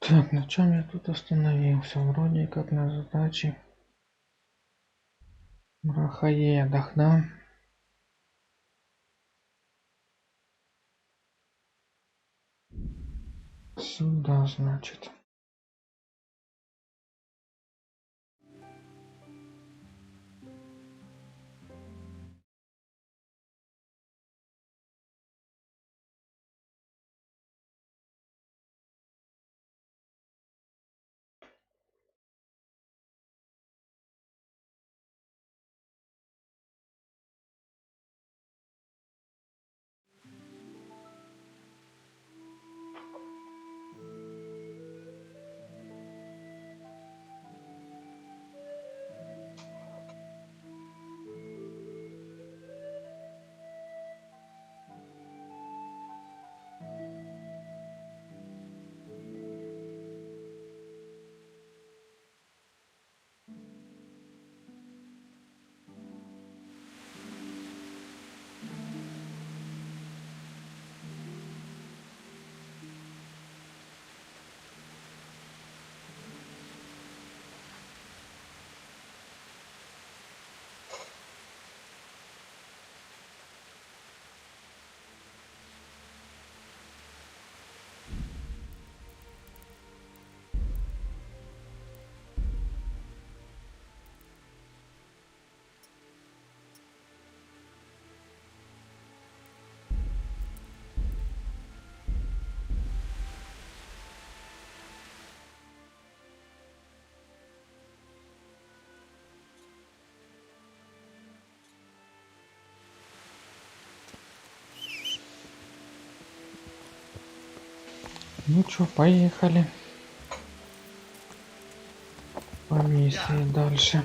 Так, на чем я тут остановился? Вроде как на задаче мрахоедах, да? Сюда, значит. Ну чё, поехали. По миссии дальше.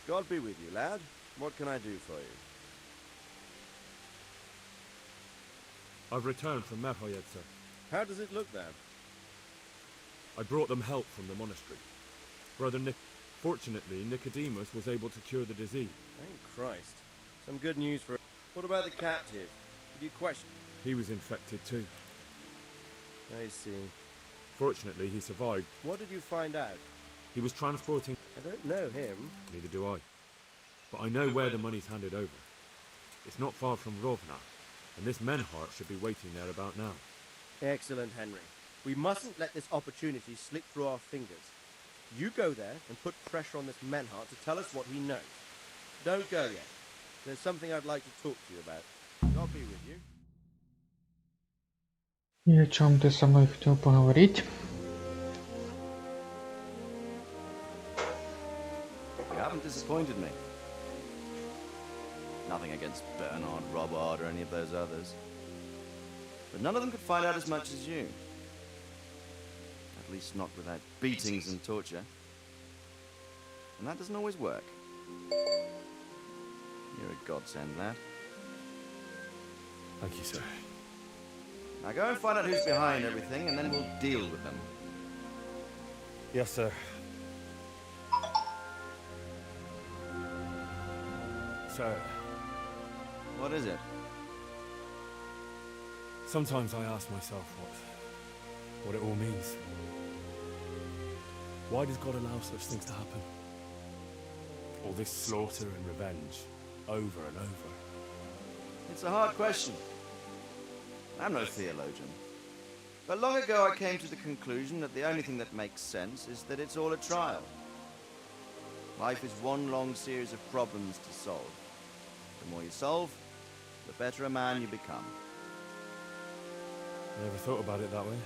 God be with you, lad. What can I do for you? I've returned from Merhoyed, sir. How does it look there? I brought them help from the monastery. Fortunately, Nicodemus was able to cure the disease. Thank Christ. Some good news for... What about the captive? Did you question? He was infected too. I see. Fortunately, he survived. What did you find out? He was transporting... I don't know him. Neither do I. But I know where the money's handed over. It's not far from Rovna, and this Menhart should be waiting there about now. Excellent, Henry. We mustn't let this opportunity slip through our fingers. You go there and put pressure on this Menhart to tell us what he knows. Don't go yet. There's something I'd like to talk to you about. God be with you. И о чем ты со мной хотел поговорить? You haven't disappointed me. Nothing against Bernard, Robert, or any of those others. But none of them could find out as much as you. At least not without beatings and torture. And that doesn't always work. You're a godsend, lad. Thank you, sir. Now go and find out who's behind everything, and then we'll deal with them. Yes, sir. Sir, What is it? sometimes I ask myself what it all means. Why does God allow such things to happen? All this slaughter and revenge, over and over. It's a hard question. I'm no theologian. But long ago I came to the conclusion that the only thing that makes sense is that it's all a trial. Life is one long series of problems to solve. The more you solve, the better a man you become. I never thought about it that way.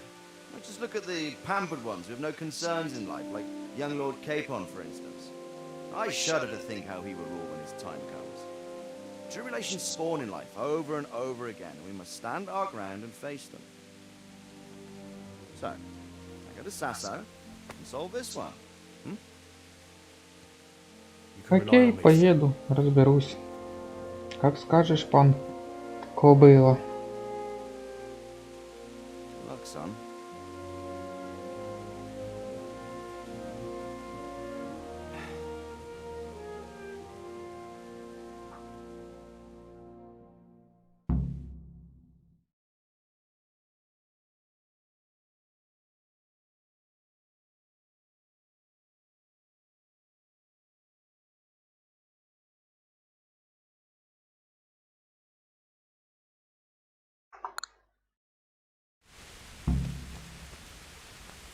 Now just look at the pampered ones who have no concerns in life, like young Lord Capon, for instance. I shudder to think how he will rule when his time comes. Tribulations spawn in life over and over again, and we must stand our ground and face them. So, I go to Sasso and solve this one. You can rely Окей, on me. поеду, разберусь. Как скажешь, пан Кобыла. Good luck, son.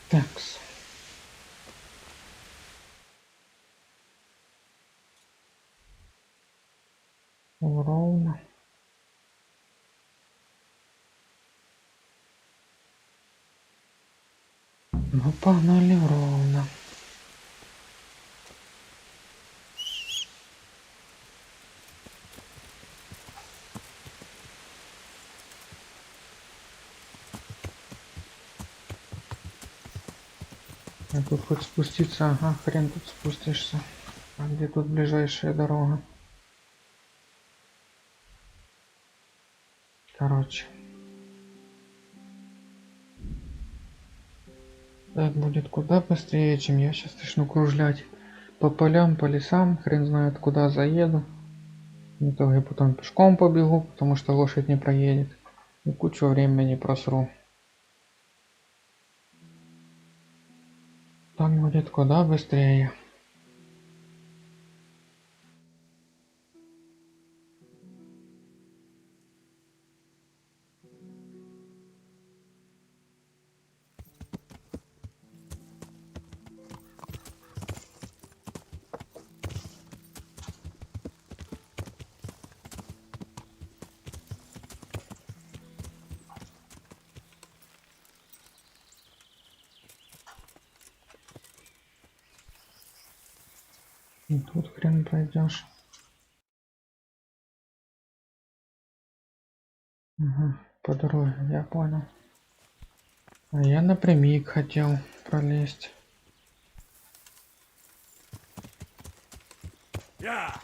Такс. Ровно. Ну, погнали ровно. А тут хоть спуститься, ага, хрен тут спустишься. А где тут ближайшая дорога? Короче. Так будет куда быстрее, чем я сейчас начну кружлять по полям, по лесам, хрен знает куда заеду. В итоге потом пешком побегу, потому что лошадь не проедет. И кучу времени просру. Так будет куда быстрее. И тут хрен пройдешь. Ага, по дороге, я понял. А я напрямик хотел пролезть. Yeah!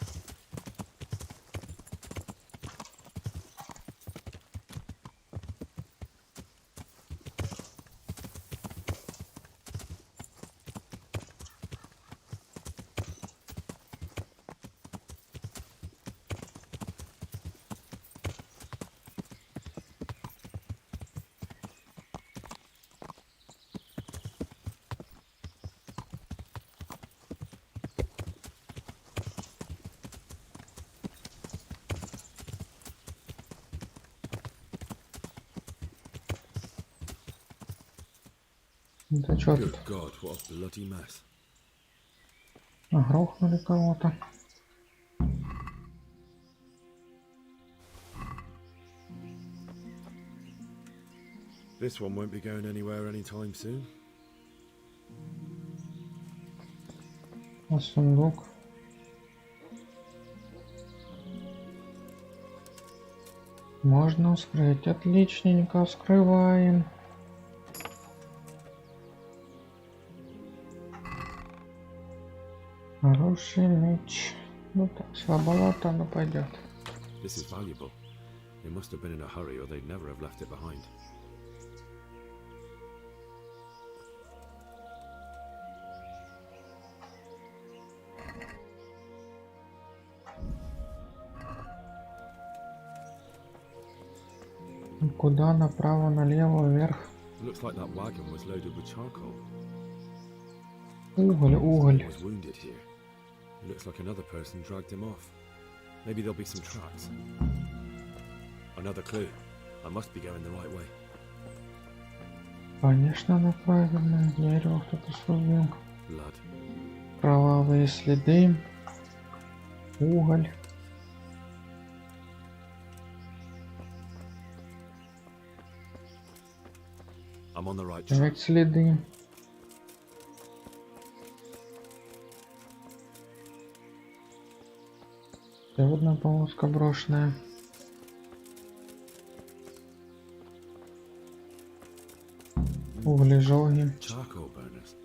Да чё Good тут? God, what a bloody mess. Грохнули кого-то. This one won't be going anywhere anytime soon. А сундук? Можно вскрыть. Отличненько, вскрываем. Хороший меч. Ну так, слабовато, но пойдет. This is valuable. They must have been in a hurry or they'd never have left it behind. Куда? Направо, налево, вверх. Looks like that wagon was loaded with charcoal. Уголь, уголь. Someone was wounded here. It looks like another person dragged him off. Maybe there'll be some tracks. Another clue. I must be going the right way. Конечно, на правильное дерево кто-то срубил. Blood. Кровавые следы. Уголь. I'm on the right track. Ведь следы. Еще одна полоска брошенная. Углежоги. Charcoal burners.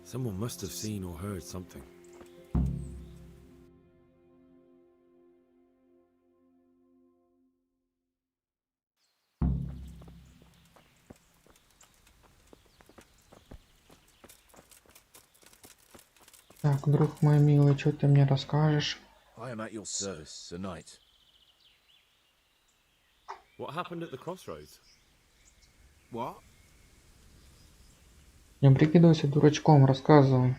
Someone must have seen or heard something. Так, друг мой милый, что ты мне расскажешь? I am at your service, Sir Knight. What happened at the crossroads? What? Не прикидывайся дурачком, рассказывай.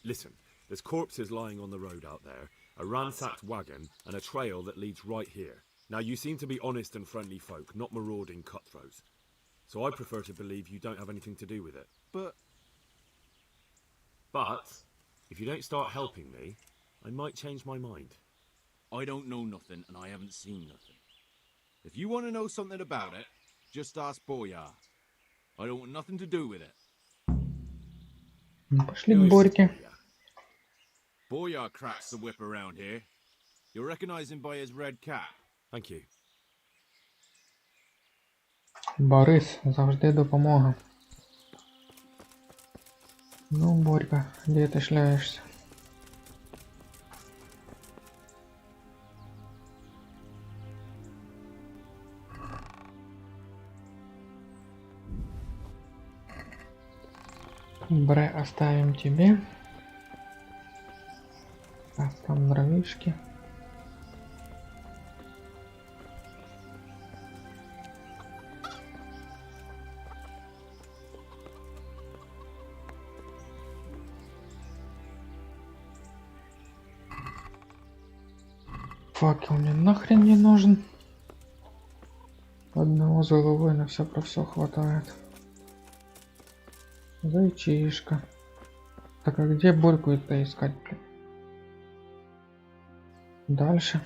Listen, there's corpses lying on the road out there, a ransacked wagon, and a trail that leads right here. Now, you seem to be honest and friendly folk, not marauding cutthroats. So I prefer to believe you don't have anything to do with it. But if you don't start helping me, I might change my mind. I don't know nothing and I haven't seen nothing. If you want to know something about it, just ask Boyar. I don't want nothing to do with it. Ну, пошли к Борьке. Boyar cracks the whip around here. You'll recognize him by his red cap. Thank you. Борис, завжди допомога. Ну, Борька, де ти шляєшся? Бре оставим тебе. Так, там дровишки. Факел мне нахрен не нужен. Одного с головой на все про все хватает. Зайчишка. Так, а где Борьку это искать, блин? Дальше.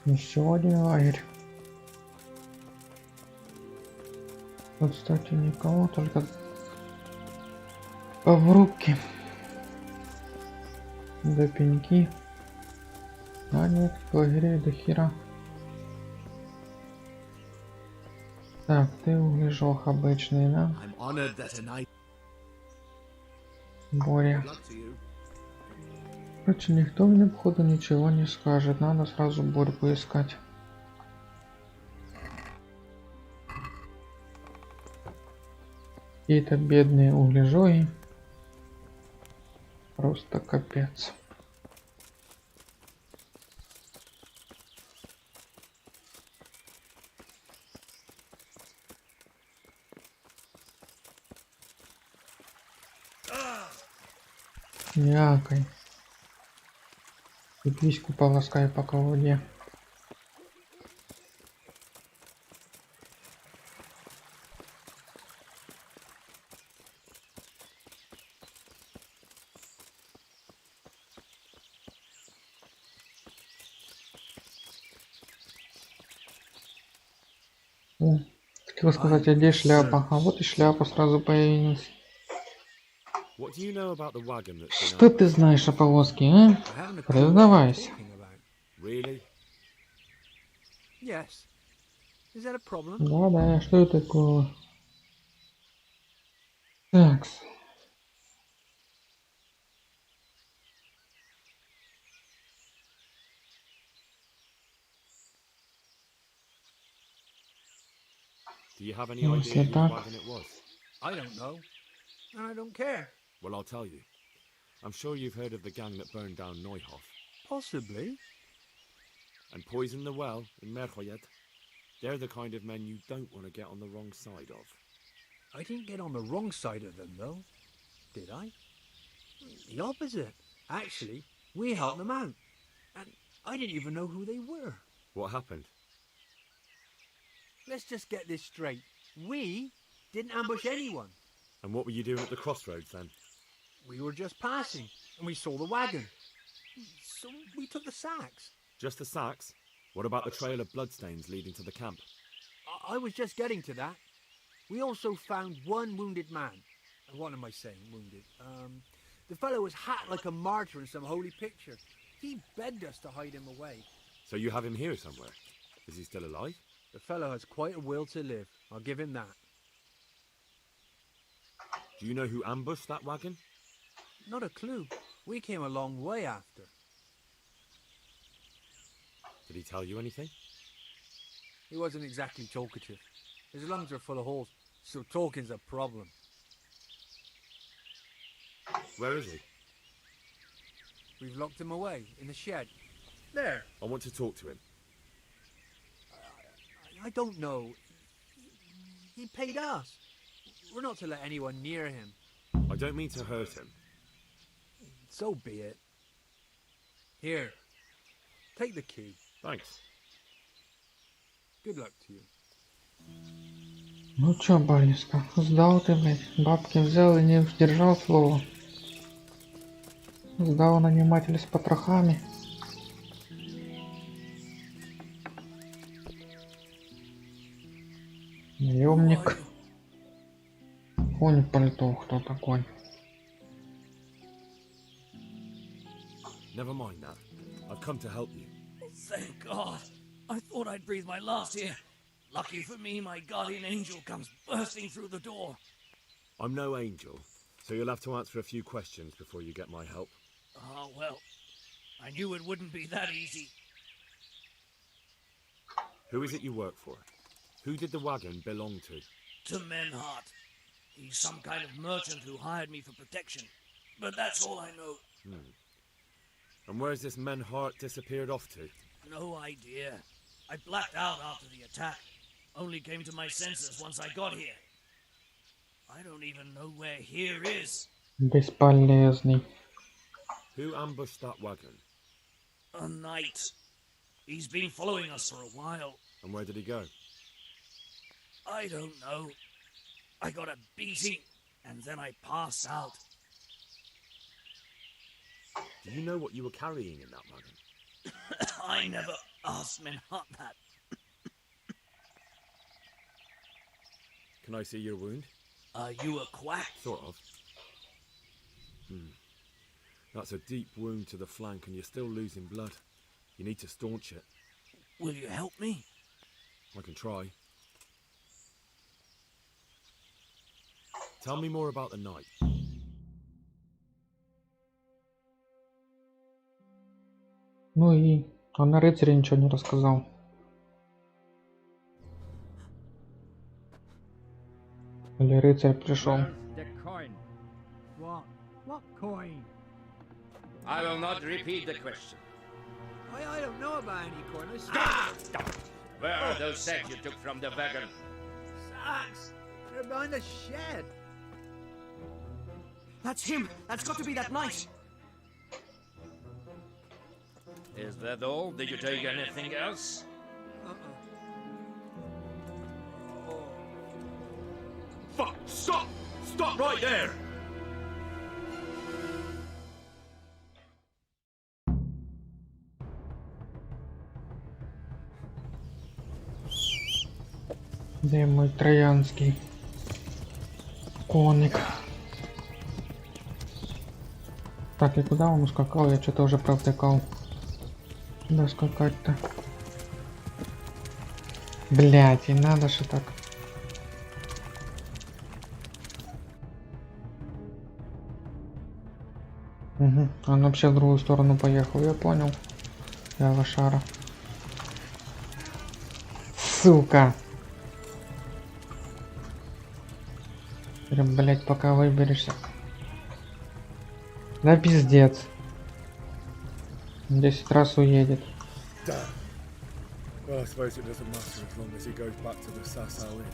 Еще один лагерь. Тут, кстати, никого, только обрубки. Да пеньки. А нет, лагерей до хера. Так, ты углежок обычный, да? I'm honored that a knight. Боря. Luck to you. Короче, никто мне походу ничего не скажет. Надо сразу Борьку искать. Какие-то бедные углежоги. Просто капец. Някай. И письку полоскай пока в воде. О, хотел сказать, а где шляпа? А вот и шляпа сразу появилась. What do you know about the wagon that's been Что out? ты знаешь о повозке, а? Признавайся. Really? Yes. Is that a problem? Да, что это такое? Так. Do you have any Ну, idea если whose так. wagon it was? I don't know. And I don't care. Well, I'll tell you. I'm sure you've heard of the gang that burned down Neuhof Possibly. and poisoned the well in Merchoyed. They're the kind of men you don't want to get on the wrong side of. I didn't get on the wrong side of them, though. Did I? The opposite. Actually, we helped them out. And I didn't even know who they were. What happened? Let's just get this straight. We didn't ambush anyone. And what were you doing at the crossroads then? We were just passing, and we saw the wagon. So we took the sacks. Just the sacks? What about the trail of bloodstains leading to the camp? I was just getting to that. We also found one wounded man. What am I saying, wounded? The fellow was hacked like a martyr in some holy picture. He begged us to hide him away. So you have him here somewhere? Is he still alive? The fellow has quite a will to live. I'll give him that. Do you know who ambushed that wagon? Not a clue. We came a long way after. Did he tell you anything? He wasn't exactly talkative. His lungs are full of holes, so talking's a problem. Where is he? We've locked him away in the shed. There. I want to talk to him. I don't know. He paid us. We're not to let anyone near him. I don't mean to hurt him. So be it. Here. Take the key. Thanks. Good luck to you. Ну чё, Балиска, сдал ты, блядь. Бабки взял и не сдержал слово. Сдал нанимателя с потрохами. Ёмник. Конь пальто, кто такой? Never mind that. I've come to help you. Thank God. I thought I'd breathe my last here. Lucky for me, my guardian angel comes bursting through the door. I'm no angel, so you'll have to answer a few questions before you get my help. Oh, well, I knew it wouldn't be that easy. Who is it you work for? Who did the wagon belong to? To Menhart. He's some kind of merchant who hired me for protection. But that's all I know. And where's this Menhart disappeared off to? No idea. I blacked out after the attack. Only came to my senses once I got here. I don't even know where here is. Бесполезный. Who ambushed that wagon? A knight. He's been following us for a while. And where did he go? I don't know. I got a beating, and then I passed out. Do you know what you were carrying in that wagon? I never asked Menhart that. Can I see your wound? Are you a quack? Sort of. That's a deep wound to the flank and you're still losing blood. You need to staunch it. Will you help me? I can try. Tell me more about the night. Ну и он о рыцаре ничего не рассказал. Или рыцарь пришел. The coin. What? What coin? I will not repeat the question. I don't know about any coin. I Stop it! Where are those sacks you took from the wagon? Sacks! They're behind the shed. That's him! That's got to be that knight! Is that all? Did you take anything else? Fuck! Stop! Stop right there! Где мой троянский коник? Так, и куда он ускакал? Я что-то уже провтыкал. Куда скакать-то? Блять, и надо же так. Угу. Он вообще в другую сторону поехал, я понял. Я лошара. Сука! Прям, блять, пока выберешься. Да пиздец. 10 раз уедет. Well, I suppose it doesn't matter as long as he goes back to the Sasau Inn.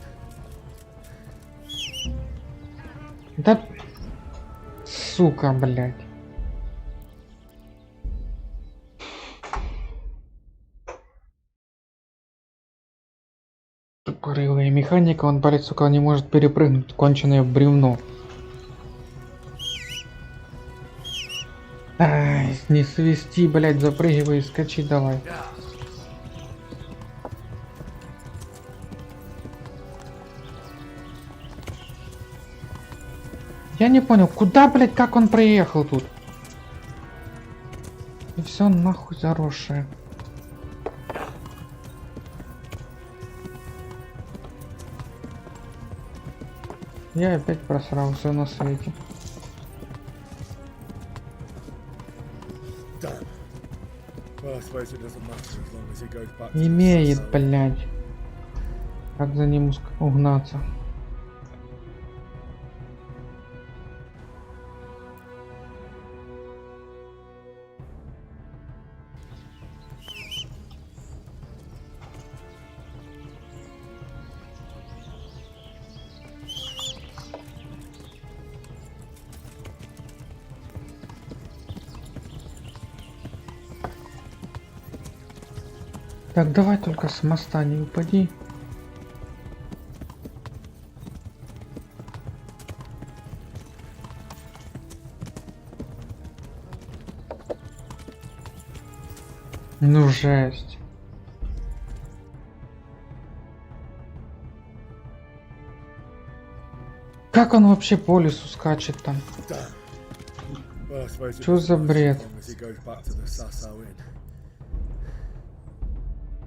Да... Сука, блядь. Тупорылая механика, он, блядь, сука, не может перепрыгнуть конченое бревно. Ай, не свисти, блядь, запрыгивай и скачи давай. Я не понял, куда, блядь, как он проехал тут? И все нахуй заросшее. Я опять просрал все на свете. Имеет, блядь. Как за ним угнаться? Так, давай только с моста не упади. Ну жесть. Как он вообще по лесу скачет там? Что за бред?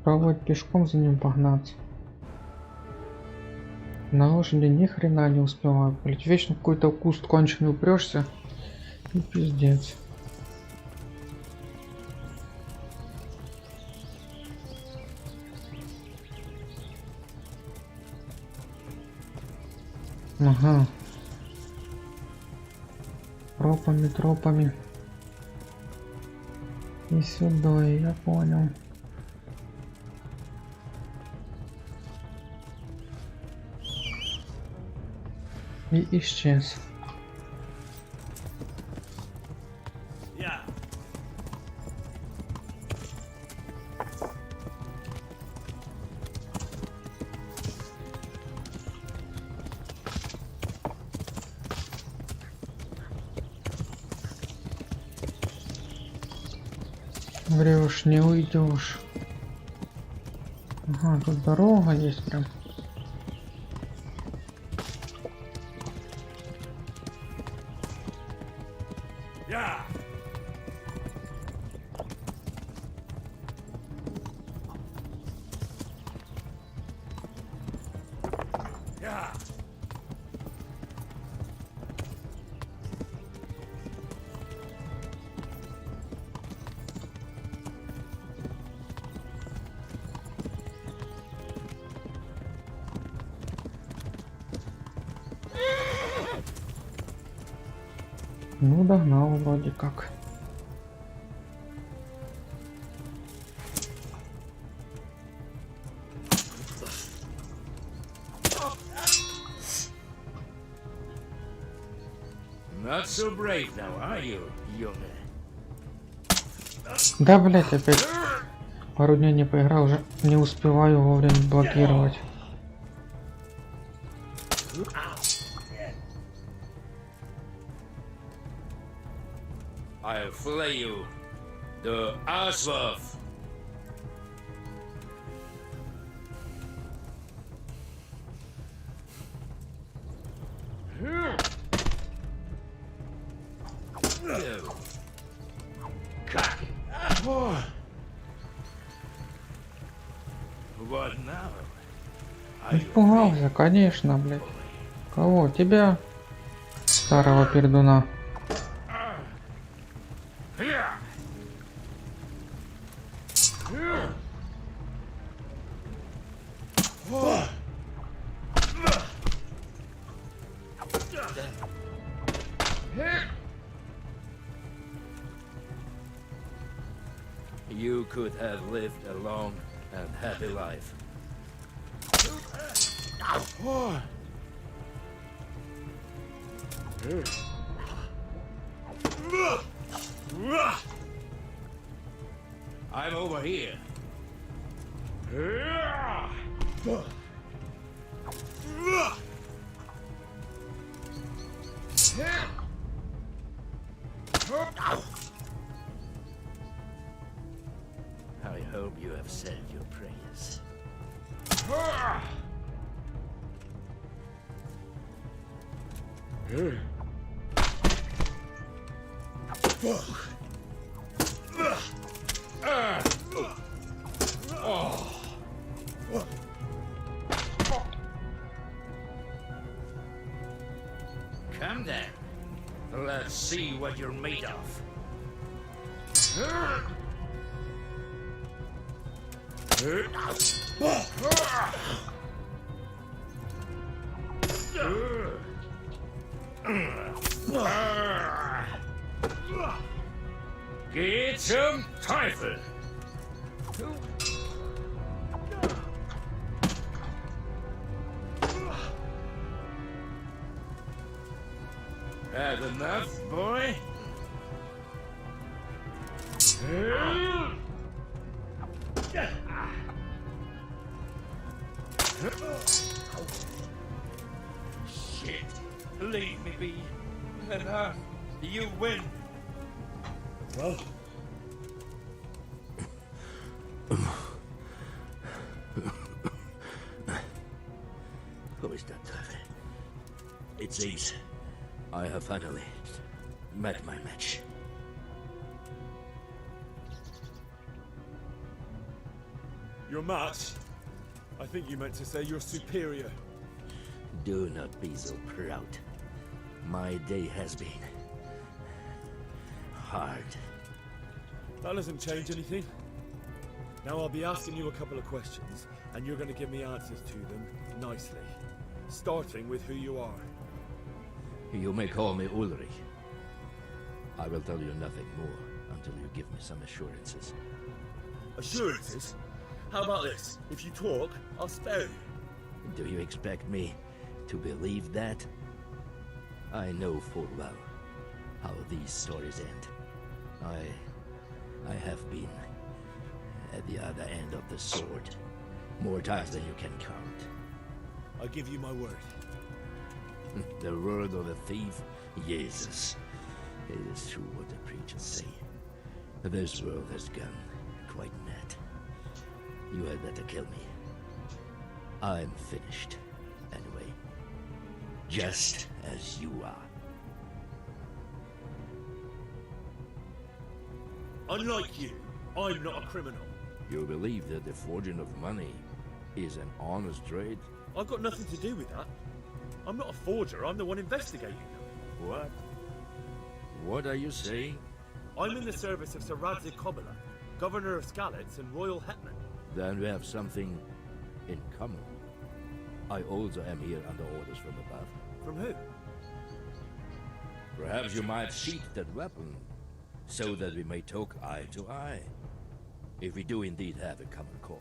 Пробовать пешком за ним погнаться. На лошади ни хрена не успеваю. Блять, вечно в какой-то куст конченый упрешься. И пиздец. Ага. Тропами. И сюда, я понял. И исчез. Врешь, не уйдешь. Ага, тут дорога есть прям. Ну, догнал вроде как. Not so brave now, are you, young? Да, блять, опять пару дней не поиграл, уже не успеваю вовремя блокировать. I'll flay you, the Asus. What now? Испугался, конечно, блять. Кого? Тебя? Старого пердуна. You could have lived a long and happy life. I'm over here. I hope you have said your prayers. Come then. Let's see what you're made of. Get some Teufel! Had enough, boy? Shit! Leave me be. Enough. You win. Well, Who is that, Teufel? It seems I have finally met my match. your match? I think you meant to say you're superior. Do not be so proud. My day has been hard. That doesn't change anything. Now I'll be asking you a couple of questions, and you're going to give me answers to them nicely. Starting with who you are. You may call me Ulrich. I will tell you nothing more until you give me some assurances. Assurances? How about this? If you talk, I'll spare you. Do you expect me to believe that? I know full well how these stories end. I have been at the other end of the sword more times than you can count. I give you my word. The word of a thief? Jesus. It is true what the preachers say. This world has gone quite mad. You had better kill me. I'm finished, anyway. Just as you are. Unlike you, I'm not a criminal. You believe that the forging of money is an honest trade? I've got nothing to do with that. I'm not a forger, I'm the one investigating them. What? What are you saying? I'm in the service of Sir Radzig Kobyla, Governor of Skalitz and Royal Hetman. Then we have something in common. I also am here under orders from above. From who? Perhaps you might sheath that weapon, so that we may talk eye to eye. If we do indeed have a common cause.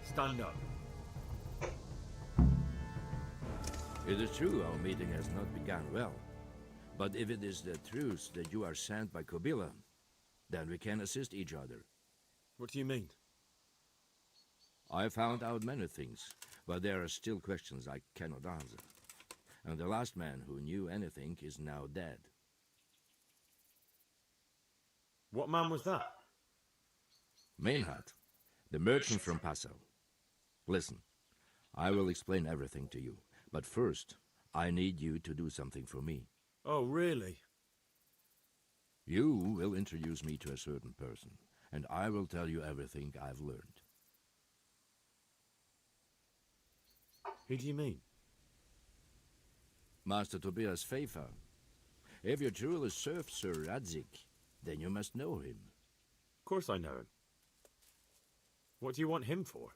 Stand up. It is true our meeting has not begun well. But if it is the truth that you are sent by Kobyla, then we can assist each other. What do you mean? I found out many things, but there are still questions I cannot answer. And the last man who knew anything is now dead. What man was that? Meinhard, the merchant from Passau. Listen, I will explain everything to you, but first, I need you to do something for me. Oh, really? You will introduce me to a certain person, and I will tell you everything I've learned. Who do you mean? Master Tobias Pfeiffer. If you truly serve Sir Radzig, then you must know him. Of course I know him. What do you want him for?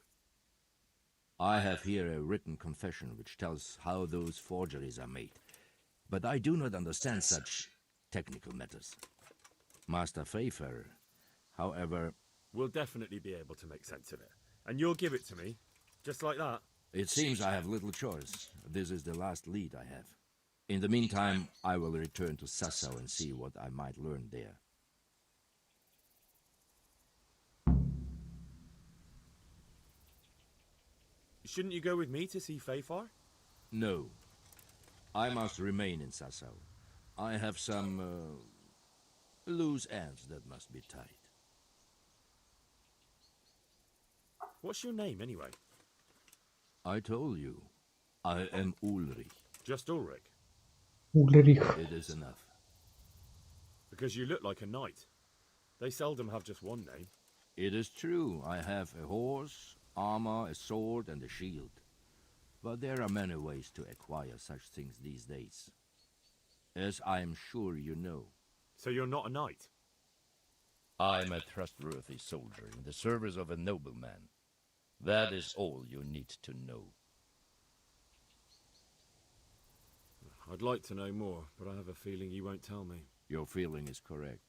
I have here a written confession which tells how those forgeries are made, but I do not understand such technical matters. Master Pfeiffer However, We'll definitely be able to make sense of it. And you'll give it to me, just like that. it seems I have little choice. This is the last lead I have. In the meantime, I will return to Sasso and see what I might learn there. Shouldn't you go with me to see Fayfar? No. I must remain in Sasso. I have some loose ends that must be tied. What's your name, anyway? I told you. I am Ulrich. Just Ulrich? Ulrich. It is enough. Because you look like a knight. They seldom have just one name. It is true. I have a horse, armor, a sword, and a shield. But there are many ways to acquire such things these days. As I am sure you know. So you're not a knight? I am a trustworthy soldier in the service of a nobleman. That is all you need to know. I'd like to know more, but I have a feeling you won't tell me. Your feeling is correct.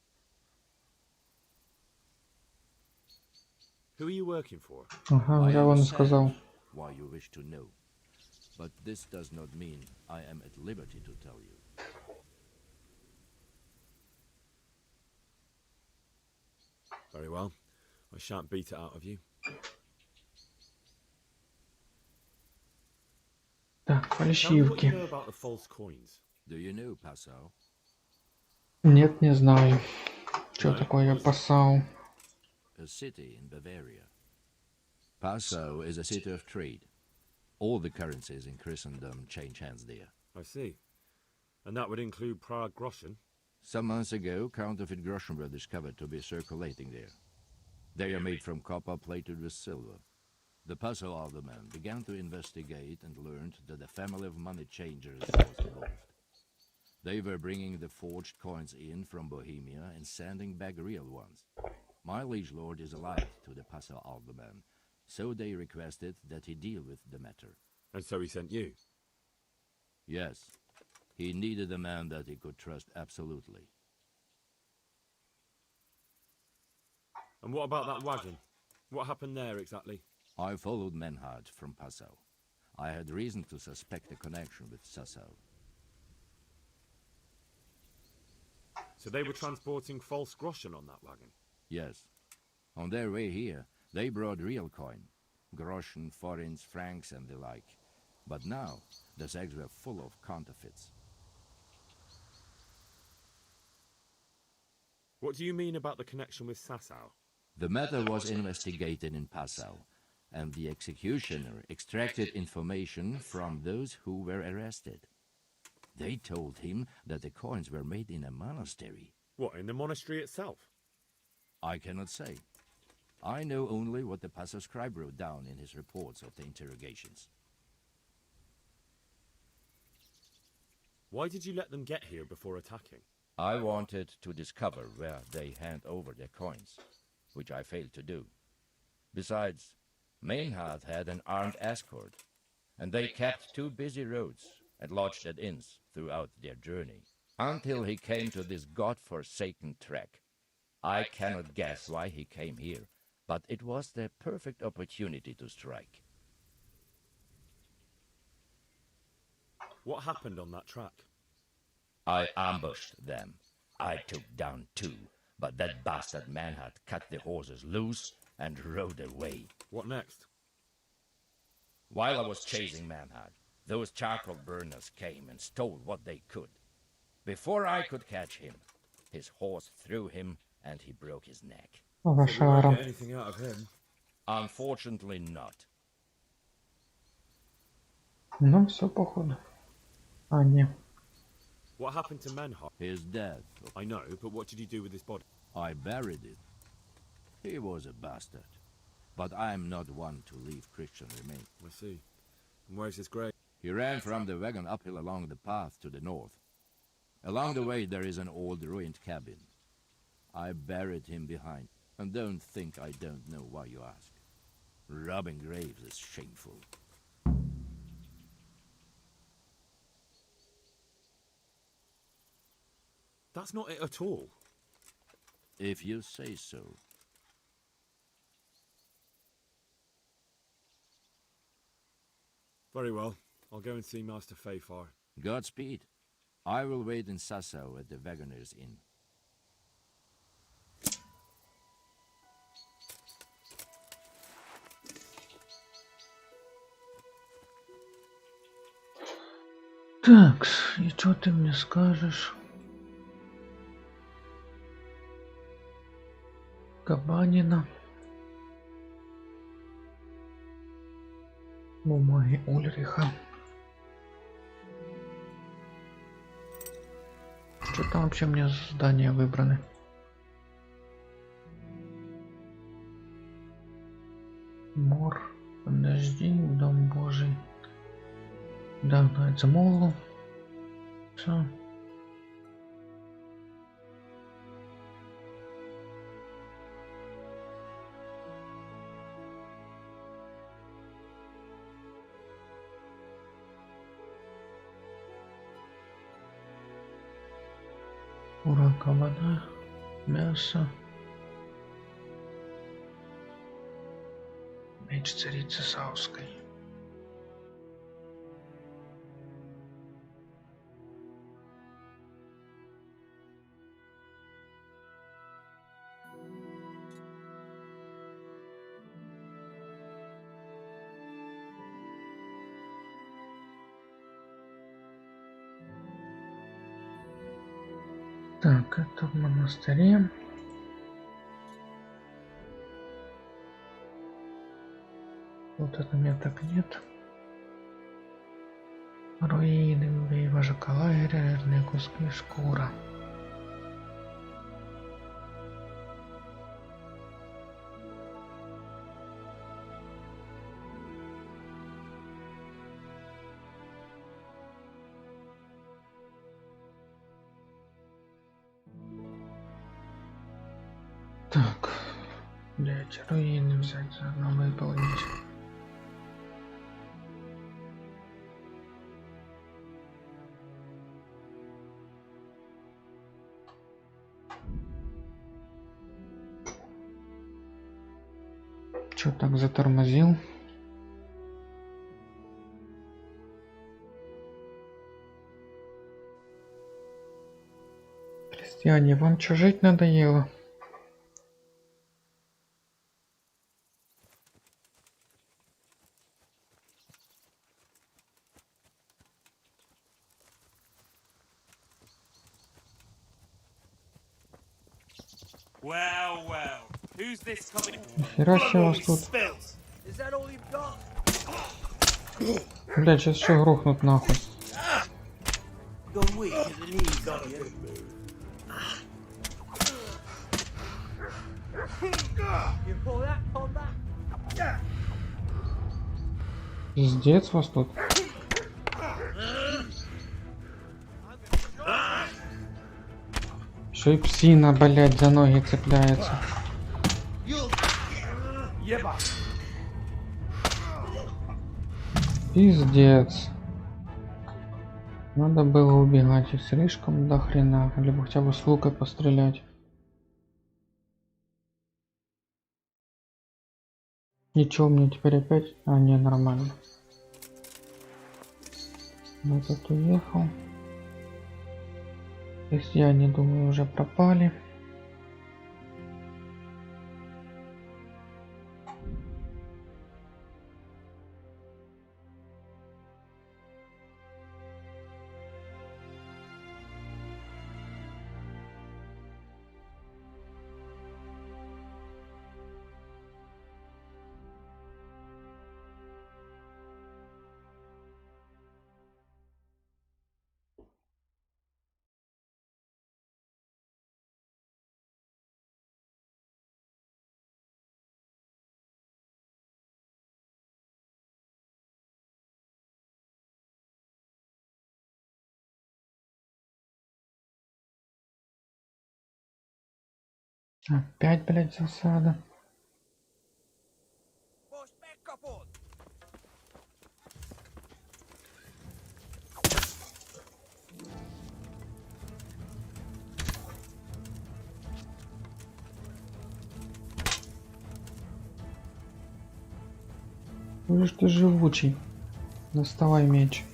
Who are you working for? Ага, я вам сказал. Why you wish to know. But this does not mean I am at liberty to tell you. Very well. I shan't beat it out of you. Так, Tell me what you фальшивки. know about the false coins. Do you know Passau? Нет, не знаю. Что No? такое What is it? Passau? A city in Bavaria. Passau is a city of trade. All the currencies in Christendom change hands there. I see. And that would include Prague Groschen? Some months ago, counterfeit groschen were discovered to be circulating there. They are made from copper plated with silver. The Passau alderman began to investigate and learned that a family of money changers was involved. They were bringing the forged coins in from Bohemia and sending back real ones. My liege lord is allied to the Passau alderman, so they requested that he deal with the matter. And so he sent you? Yes, he needed a man that he could trust absolutely. And what about that wagon? What happened there exactly? I followed Menhard from Passau. I had reason to suspect a connection with Sassau. So they were transporting false groschen on that wagon? Yes. On their way here, they brought real coin. Groschen, forints, francs, and the like. But now, the sacks were full of counterfeits. What do you mean about the connection with Sassau? The matter was investigated in Passau, and the executioner extracted information from those who were arrested. They told him that the coins were made in a monastery. What, in the monastery itself? I cannot say. I know only what the Passau scribe wrote down in his reports of the interrogations. Why did you let them get here before attacking? I wanted to discover where they hand over their coins, which I failed to do. Besides, Meinhard had an armed escort, and they kept two busy roads and lodged at inns throughout their journey, until he came to this god-forsaken track. I cannot guess why he came here, but it was the perfect opportunity to strike. What happened on that track? I ambushed them. I took down two, but that bastard Manhart cut the horses loose and rode away. What next? While I was chasing Manhart, those charcoal burners came and stole what they could. Before I could catch him, his horse threw him and he broke his neck. So we won't Лошара. get anything out of him. Unfortunately not. Ну, все походу. А, не. What happened to Menhart? His death, I know, but what did you do with his body? I buried it. He was a bastard. But I am not one to leave Christian remains. I see. And where's his grave? He ran from the wagon uphill along the path to the north. Along the way there is an old ruined cabin. I buried him behind, and don't think I don't know why you ask. Robbing graves is shameful. That's not it at all. If you say so. Very well. I'll go and see Master Fayfar. Godspeed. I will wait in Sassau at the Wagoner's Inn. Так, и что ты мне скажешь? Кабанина. Бумаги Ульриха. Что там вообще мне здания выбраны? Мор, подожди, Дом Божий. Да, навіть замовлю. Все. Урака вода, мясо. Меч царицы Саусской. Так, это в монастыре. Вот это меток нет. Руины, убей вожака лагеря, жирные куски, шкура. Так, блять, руины взять, заодно выполнить. Чё так затормозил? Крестьяне, вам чё жить надоело? Well, well. Who's this coming? Хера себе вас тут. Is that all you've got? Блять, сейчас еще грохнут нахуй. Gone weak in the knees, have you? You pull that? Пиздец вас тут. Еще и псина, блять, за ноги цепляется. Пиздец. Надо было убегать, и слишком до хрена. Либо хотя бы с лука пострелять. Ничего, мне теперь опять... А, не, нормально. Этот уехал. Я не думаю, уже пропали. Опять, блядь, засада. Ой, ж ты живучий. Доставай меч.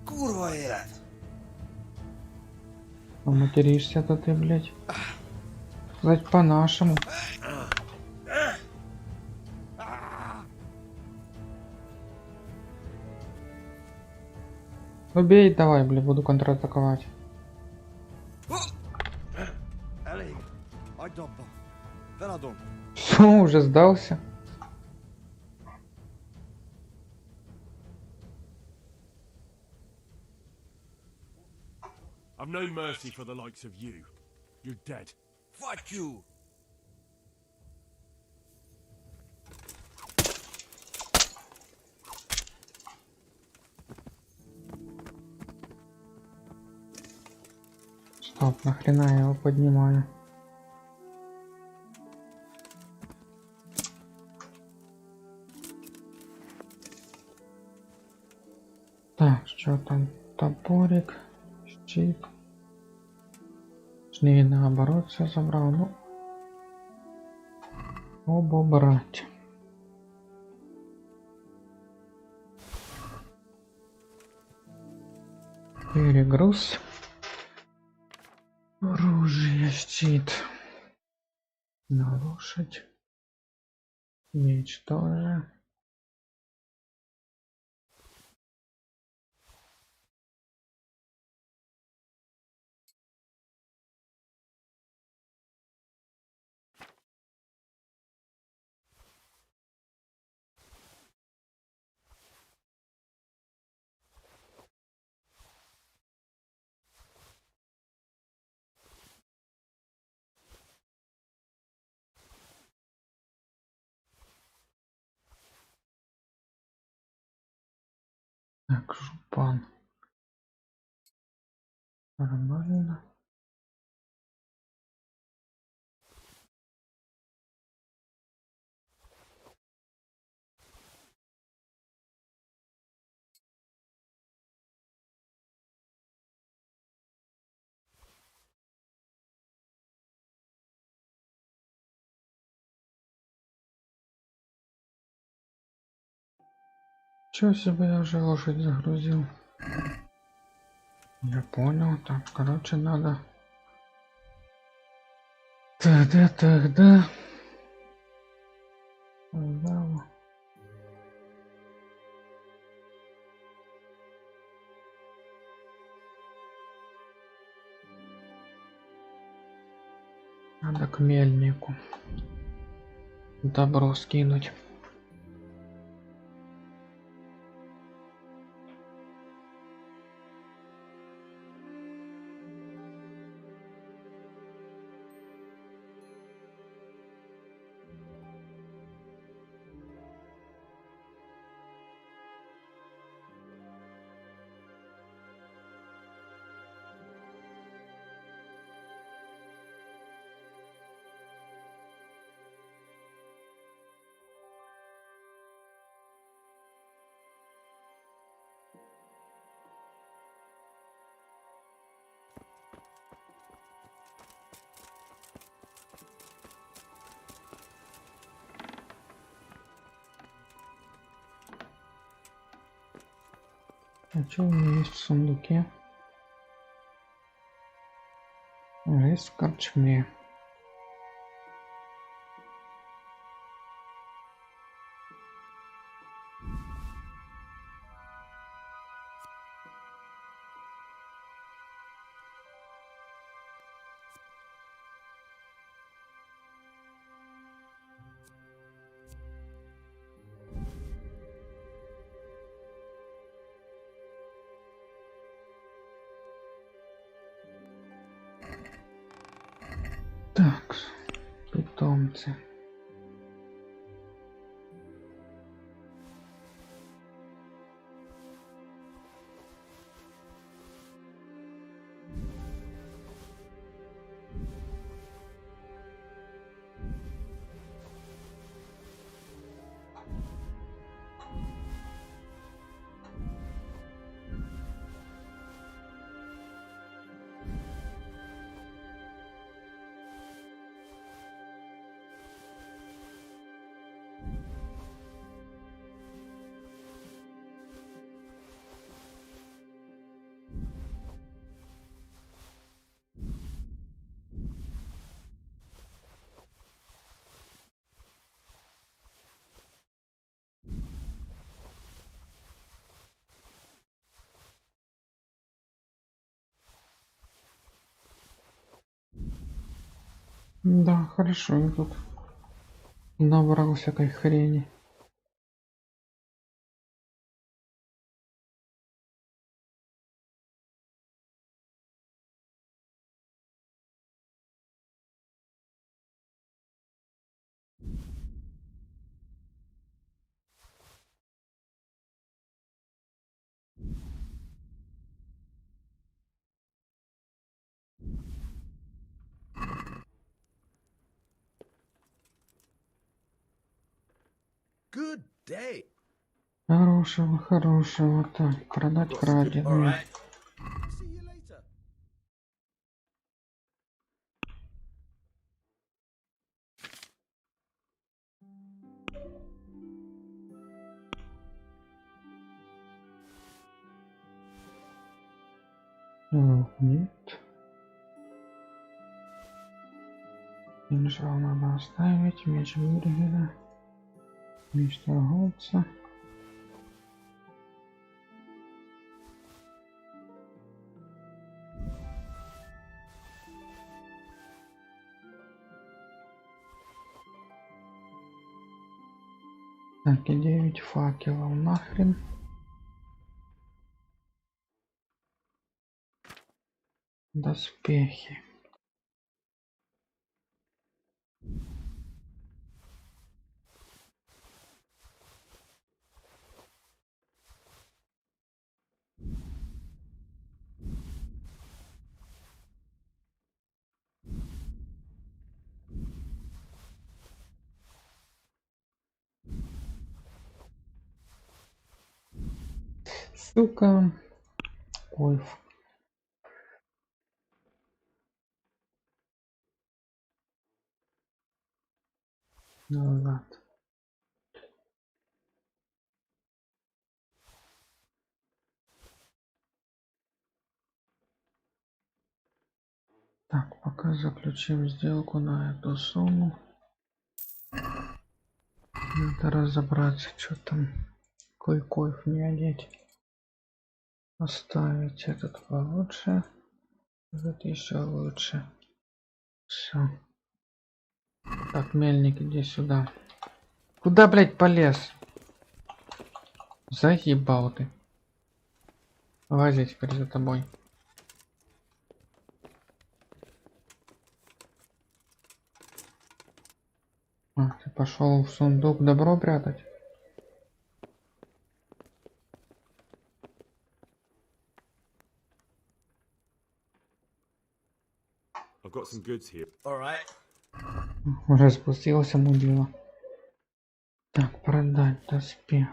Курва я! А материшься-то ты, блядь. Сказать по-нашему. Убей, давай, блядь, буду контратаковать. Все, уже сдался. I've no mercy for the likes of you. You're dead. Fuck you! Стоп, нахрена я его поднимаю? Так, что там? Топорик, щит. Не наоборот все забрал, ну. Оба брать. Перегруз. Оружие, щит. На лошадь. Меч тоже. Так, жупан. Нормально. Чё себе, я уже лошадь загрузил. Я понял, так, короче, надо. Тогда. Да. Надо к мельнику. Добро скинуть. А что у меня есть в сундуке? Есть в корчме. Так, питомцы. Да, хорошо, я тут набрал всякой хрени. Good day. Хорошего, хорошего. Так, продать краденое. See you later. Нет. Кинжал надо оставить. Меч бюргера. Меч торговца. Так, и 9 факелов нахрен. Доспехи. Сука. Ой. Назад. Так, пока заключим сделку на эту сумму. Надо разобраться, что там. Кой-койф не одеть. Оставить этот получше. Этот еще лучше. Все. Так, мельник, иди сюда. Куда, блядь, полез? Заебал ты. Лази теперь за тобой. А, ты пошел в сундук добро прятать? I've got some goods here. All right. Уже спустился мудила. Так, продать доспех.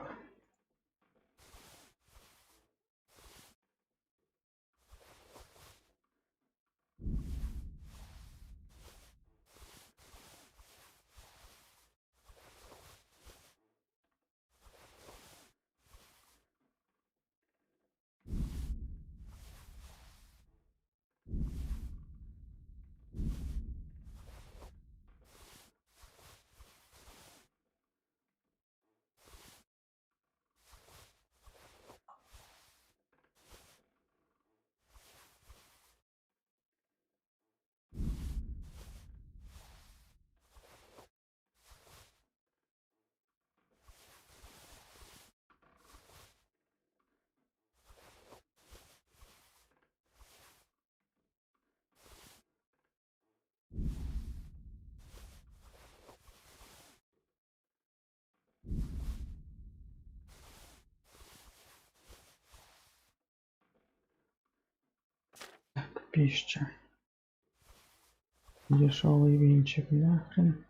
Пища. Дешевый винчик нахрен.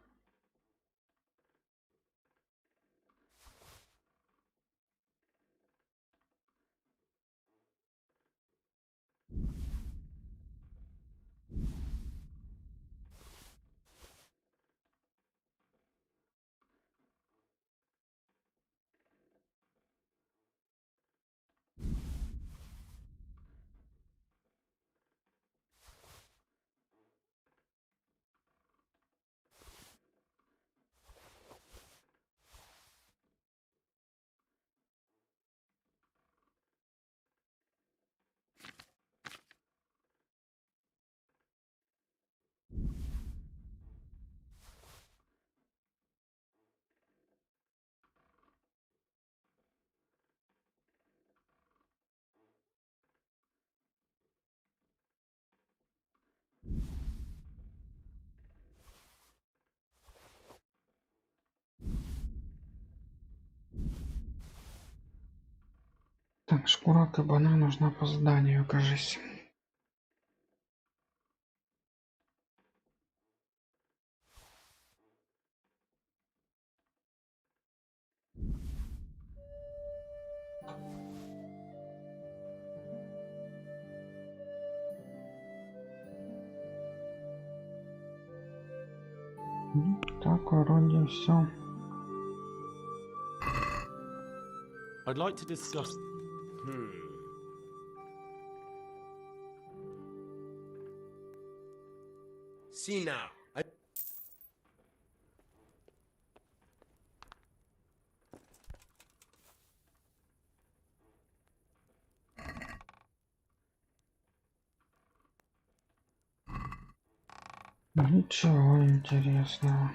Так, шкура кабана нужна по заданию, кажись. Так, вроде все. I'd like to discuss. See now. Ничего интересного.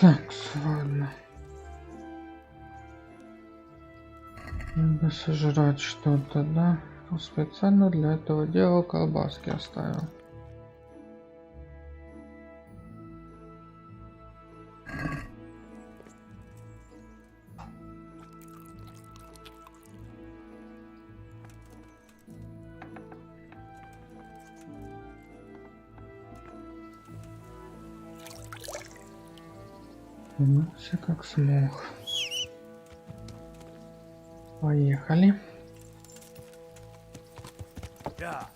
Так, ладно. Надо сожрать что-то, да? Специально для этого дела колбаски оставил. Умылся как смог. Поехали. Yeah.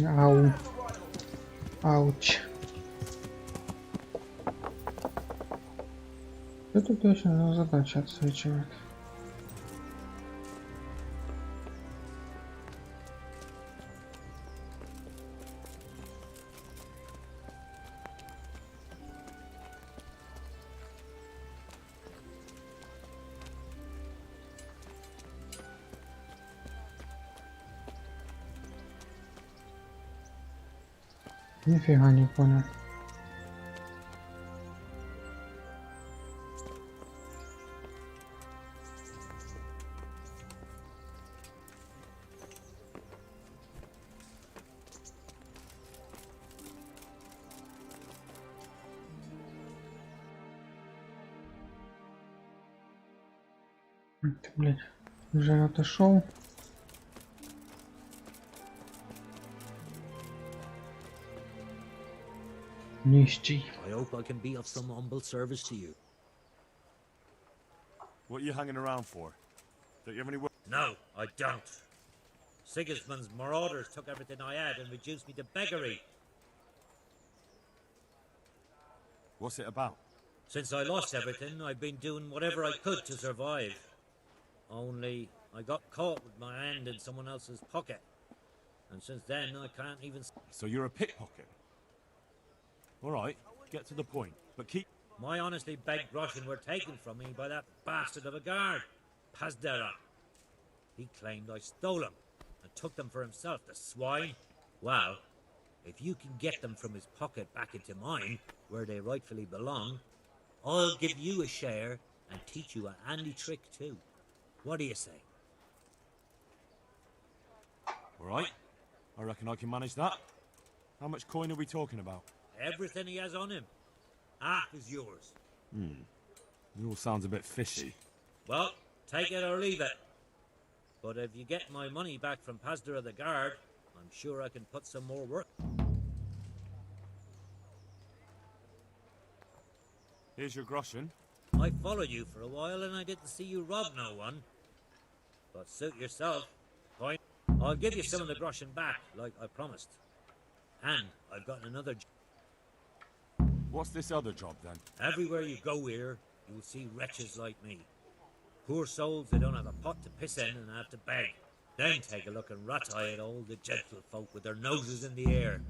Ау. Ауч. Это точно задача отсвечивает. Нифига не понял. Ты, блядь, уже отошел. Нищий. I hope I can be of some humble service to you. What are you hanging around for? Don't you have any work? No, I don't. Sigismund's marauders took everything I had and reduced me to beggary. What's it about? Since I lost everything, I've been doing whatever I could to survive. Only, I got caught with my hand in someone else's pocket. And since then, I can't even... So you're a pickpocket? Alright, get to the point, but keep... My honestly begged groschen were taken from me by that bastard of a guard, Podddera. He claimed I stole them and took them for himself, the swine. Well, if you can get them from his pocket back into mine, where they rightfully belong, I'll give you a share and teach you a handy trick too. What do you say? Alright, I reckon I can manage that. How much coin are we talking about? Everything he has on him. Half is yours. It all sounds a bit fishy. Well, take it or leave it. But if you get my money back from Podddera the guard, I'm sure I can put some more work. Here's your groschen. I followed you for a while and I didn't see you rob no one. But suit yourself. Fine. I'll give you some of the groschen back, like I promised. And I've got another job. What's this other job then? Everywhere you go here, you'll see wretches like me. Poor souls that don't have a pot to piss in and have to beg. Then take a look and rat-eye at all the gentlefolk with their noses in the air,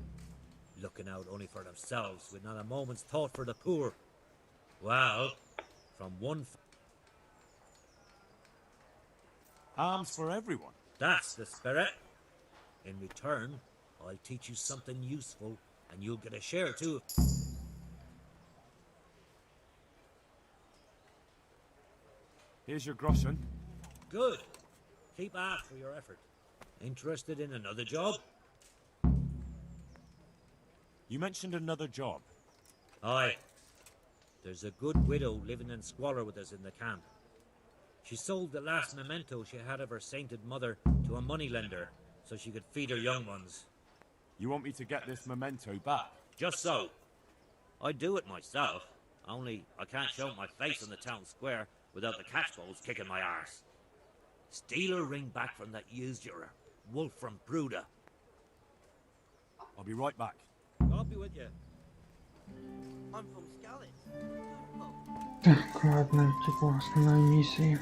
looking out only for themselves with not a moment's thought for the poor. Well, from one... Arms for everyone. That's the spirit. In return, I'll teach you something useful, and you'll get a share too. Here's your groschen. Good. Keep half for your effort. Interested in another job? You mentioned another job. Aye. There's a good widow living in squalor with us in the camp. She sold the last memento she had of her sainted mother to a moneylender so she could feed her young ones. You want me to get this memento back? Just so. I'd do it myself, only I can't show my face on the town square without the catchballs kicking my arse. Steal her ring back from that usurer, Wolf from Bruda. I'll be right back. I'll be with you. I'm from Scarlet. Так, ладно, типа основной миссии.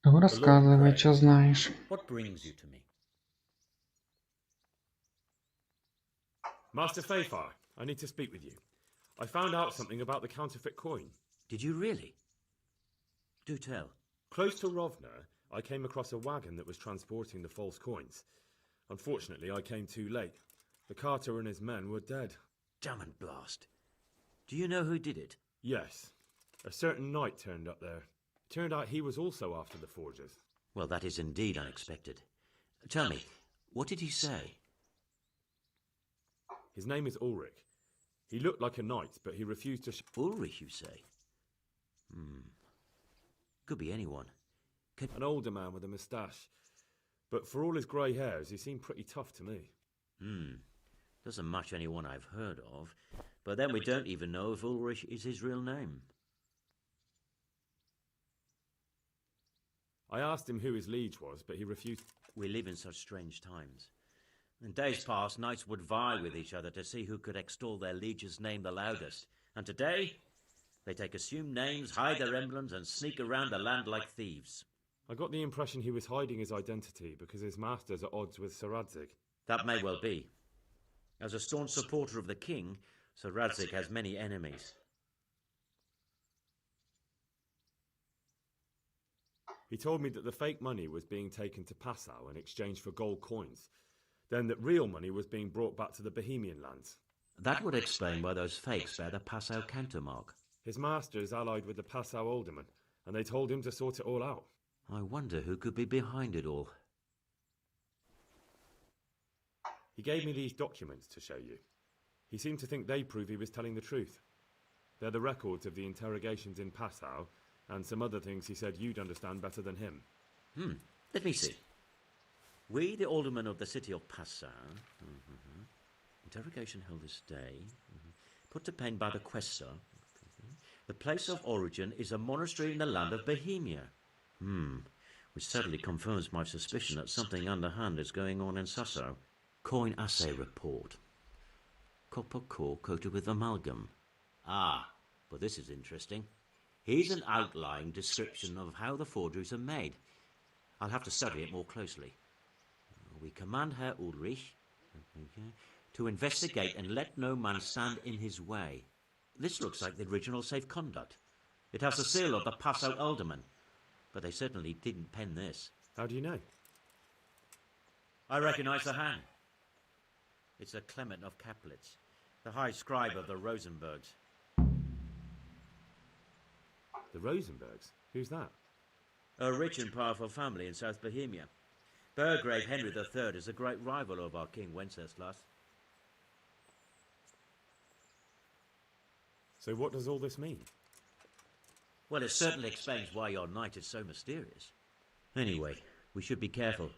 Ну, рассказывай, что знаешь. What brings you to me? Master Fayfar, I need to speak with you. I found out something about the counterfeit coin. Did you really? Do tell. Close to Rovna, I came across a wagon that was transporting the false coins. Unfortunately, I came too late. The carter and his men were dead. Damn and blast. Do you know who did it? Yes. A certain knight turned up there. Turned out he was also after the forgers. Well, that is indeed unexpected. Tell me, what did he say? His name is Ulrich. He looked like a knight, but he refused to... Ulrich, you say? Could be anyone. An older man with a moustache. But for all his grey hairs, he seemed pretty tough to me. Doesn't match anyone I've heard of. But then we don't even know if Ulrich is his real name. I asked him who his liege was, but he refused. We live in such strange times. In days past, knights would vie with each other to see who could extol their liege's name the loudest. And today, they take assumed names, hide their emblems, and sneak around the land like thieves. I got the impression he was hiding his identity because his master's at odds with Sir Radzig. That may well be. As a staunch supporter of the king, Sir Radzig has many enemies. He told me that the fake money was being taken to Passau in exchange for gold coins. Then that real money was being brought back to the Bohemian lands. That would explain why those fakes bear the Passau countermark. His master is allied with the Passau alderman, and they told him to sort it all out. I wonder who could be behind it all. He gave me these documents to show you. He seemed to think they prove he was telling the truth. They're the records of the interrogations in Passau, and some other things he said you'd understand better than him. Let me see. We, the aldermen of the city of Passau, interrogation held this day, put to pen by the questor. The place of origin is a monastery in the land of Bohemia. Which certainly confirms my suspicion that something underhand is going on in Sasso. Coin assay report. Copper core coated with amalgam. Ah, but this is interesting. Here's an outline description of how the forgeries are made. I'll have to study it more closely. We command Herr Ulrich to investigate and let no man stand in his way. This looks like the original safe conduct. It has the seal of the Passau alderman, but they certainly didn't pen this. How do you know? I recognize the hand. It's a Clement of Kaplitz, the high scribe of the Rosenbergs. The Rosenbergs? Who's that? A rich and powerful family in South Bohemia. Burgrave Henry III is a great rival of our King Wenceslas. So what does all this mean? Well, it certainly explains why your knight is so mysterious. Anyway, we should be careful.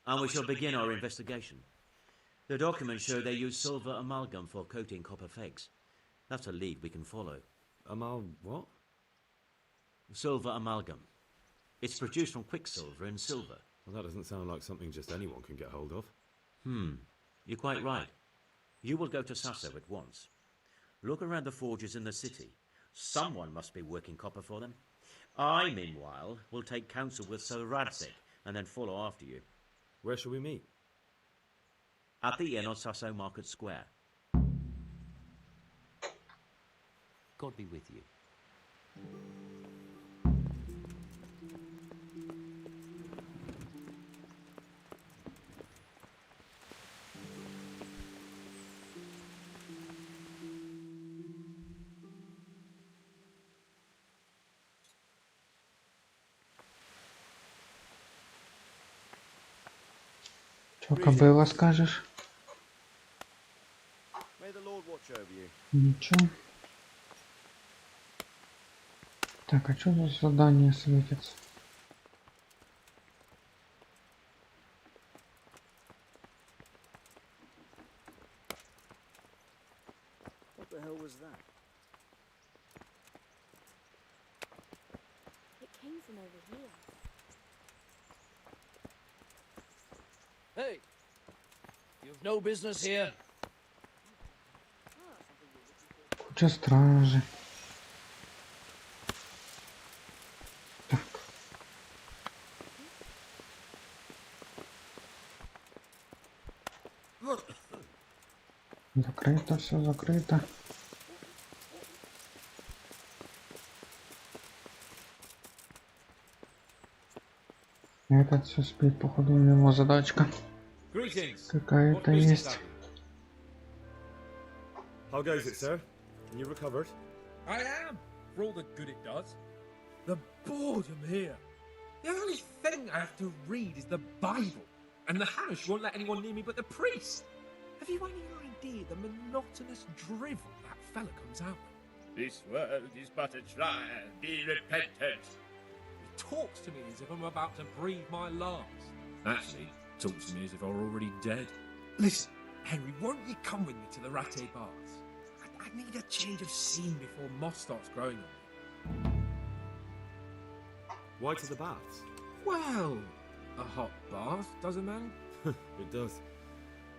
And we shall begin our investigation. The documents show they use silver amalgam for coating copper fakes. That's a lead we can follow. What? Silver amalgam. It's produced from quicksilver and silver. Well, that doesn't sound like something just anyone can get hold of. You're quite right. You will go to Sasso at once. Look around the forges in the city. Someone must be working copper for them. I, meanwhile, will take counsel with Sir Radzig and then follow after you. Where shall we meet? At the inn on Sasso Market Square. God be with you. Чё, кобыла скажешь? May the Lord watch over you. Ничего. Так, а что за задание светится? What the hell was that? It came from over here. Hey! You've no business here. Куча стражи. Так. Закрыто, все закрыто. Этот все спит, походу у него задачка какая-то есть. How goes it, sir? You recovered? I am, for all the good it does. The boredom here. The only thing I have to read is the Bible, and the Hamish won't let anyone near me but the priest. Have you any idea the monotonous drivel that fella comes out with? This world is but a trial. Be repentant. He talks to me as if I'm about to breathe my last. Actually, talks to me as if I were already dead. Listen, Henry, won't you come with me to the Ratte Baths? I need a change of scene before moss starts growing on me. Why to the baths? Well, a hot bath, does a man? It does.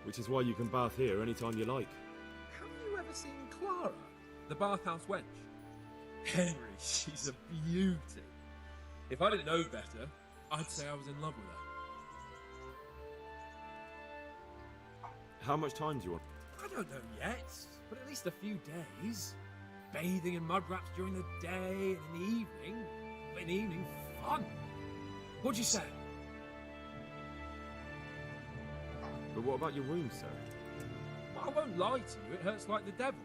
Which is why you can bath here anytime you like. Have you ever seen Clara, the bathhouse wench? Henry, she's a beauty. If I didn't know better, I'd say I was in love with her. How much time do you want? I don't know yet, but at least a few days. Bathing in mud wraps during the day, and in the evening, fun. What'd you say? But what about your wound, sir? Well, I won't lie to you, it hurts like the devil.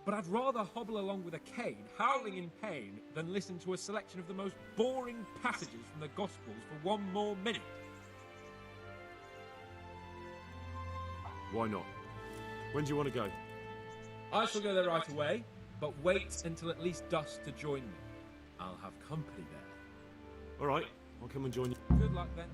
But I'd rather hobble along with a cane, howling in pain, than listen to a selection of the most boring passages from the Gospels for one more minute. Why not? When do you want to go? I shall go there right away, but wait until at least dusk to join me. I'll have company there. All right, I'll come and join you. Good luck then.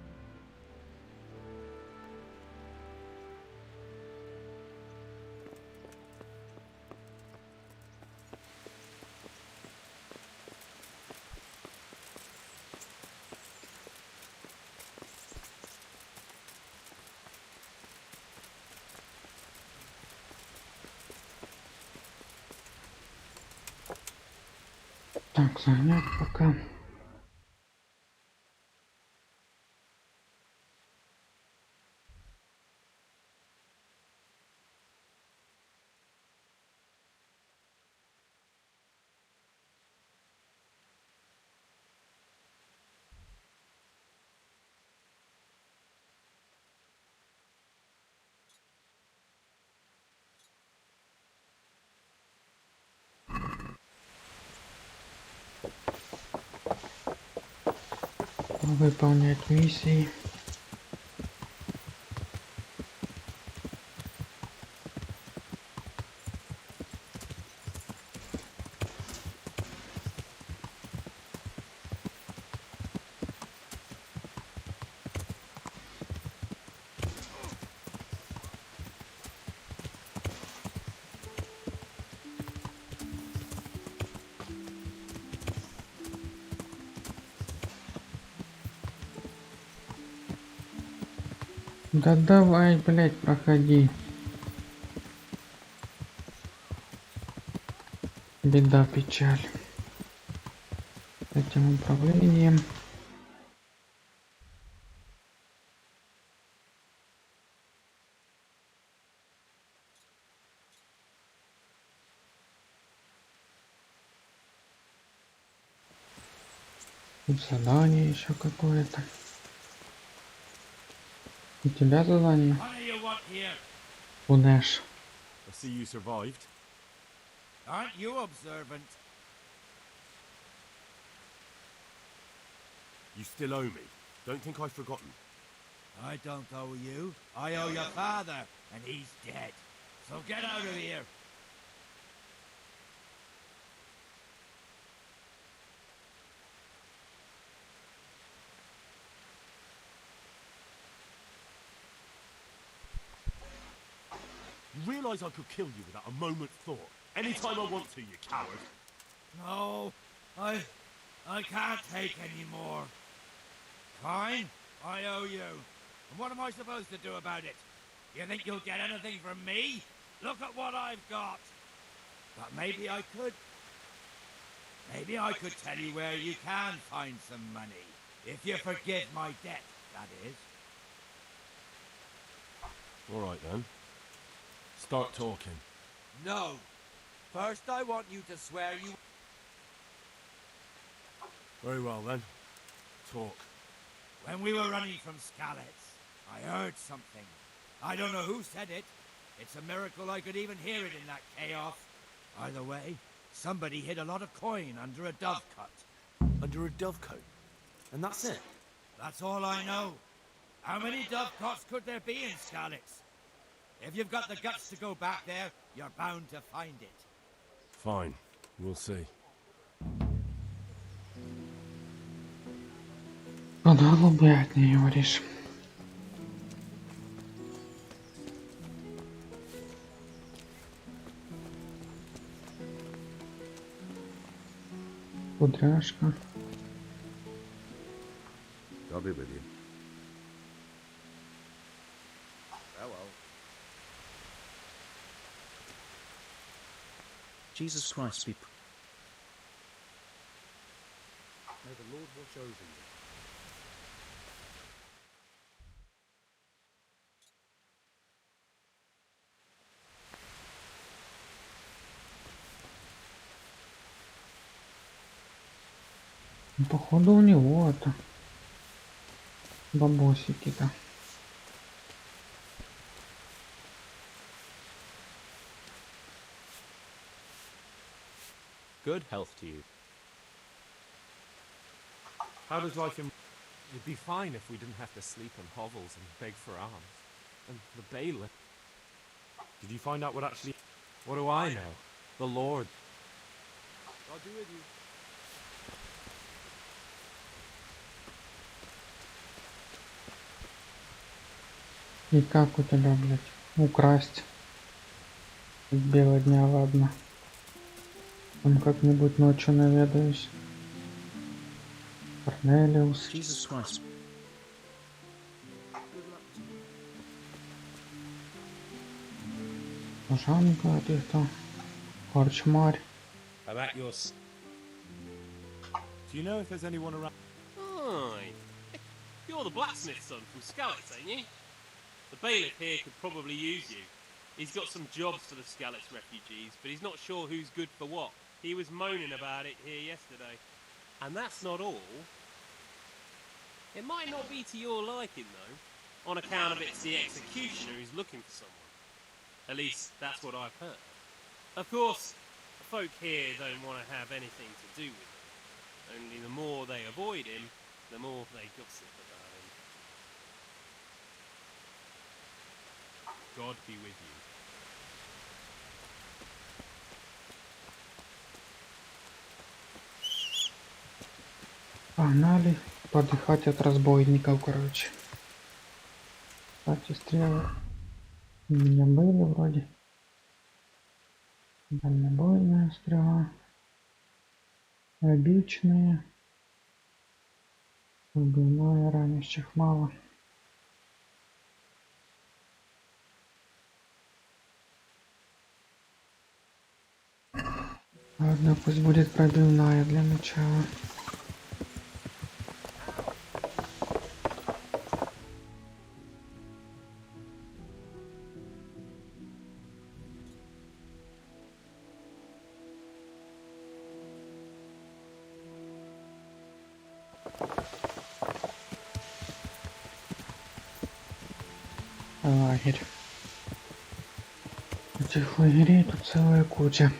Так, занять пока. Выполнять миссии. Да давай, блять, проходи. Беда, печаль. Этим управлением. Тут задание еще какое-то. У тебя задание? Унеш. I see you survived. Aren't you observant? You still owe me. Don't think I've forgotten. I don't owe you. I owe your father, and he's dead. So get out of here. You realise I could kill you without a moment's thought? Anytime I want to, you coward. No, I can't take any more. Fine, I owe you. And what am I supposed to do about it? You think you'll get anything from me? Look at what I've got. But maybe I could. Maybe I could tell you where you can find some money. If you forgive my debt, that is. All right then. Start talking. No. First, I want you to swear you. Very well then. Talk. When we were running from Skalitz, I heard something. I don't know who said it. It's a miracle I could even hear it in that chaos. Either way, somebody hid a lot of coin under a dovecote. Under a dovecote? And that's it? That's all I know. How many dovecotes could there be in Skalitz? If you've got the guts to go back there, you're bound to find it. Fine. We'll see. Куда гулять, не говоришь? Кудряшка. I'll be with you. Farewell. Jesus Christ be... May the Lord watch over you. Походу у него это бабосики-то. Good health to you. How does life in... It'd be fine if we didn't have to sleep in hovels and beg for alms. And the bailiff... Did you find out what actually... What do I know? The Lord. I'll be with you. И как у тебя, блядь, украсть? С бела дня, ладно. Там как-нибудь ночью наведаюсь. Корнелиус. Jesus Christ. Жанка где-то. Корчмарь. About yours. Do you know if there's anyone around... Aye. You're the blacksmith's son from Skalitz, ain't you? The bailiff here could probably use you. He's got some jobs for the Skalitz refugees, but he's not sure who's good for what. He was moaning about it here yesterday. And that's not all. It might not be to your liking, though, on account of it's the executioner who's looking for someone. At least, that's what I've heard. Of course, the folk here don't want to have anything to do with him. Only the more they avoid him, the more they gossip about him. God be with you. Погнали подыхать от разбойников, короче. Кстати, стрелы у меня были вроде. Дальнобойная стрела. Обычные. Убивная, ранящих мало. Ладно, пусть будет пробивная для начала. Лагерь. Этих лагерей тут целая куча.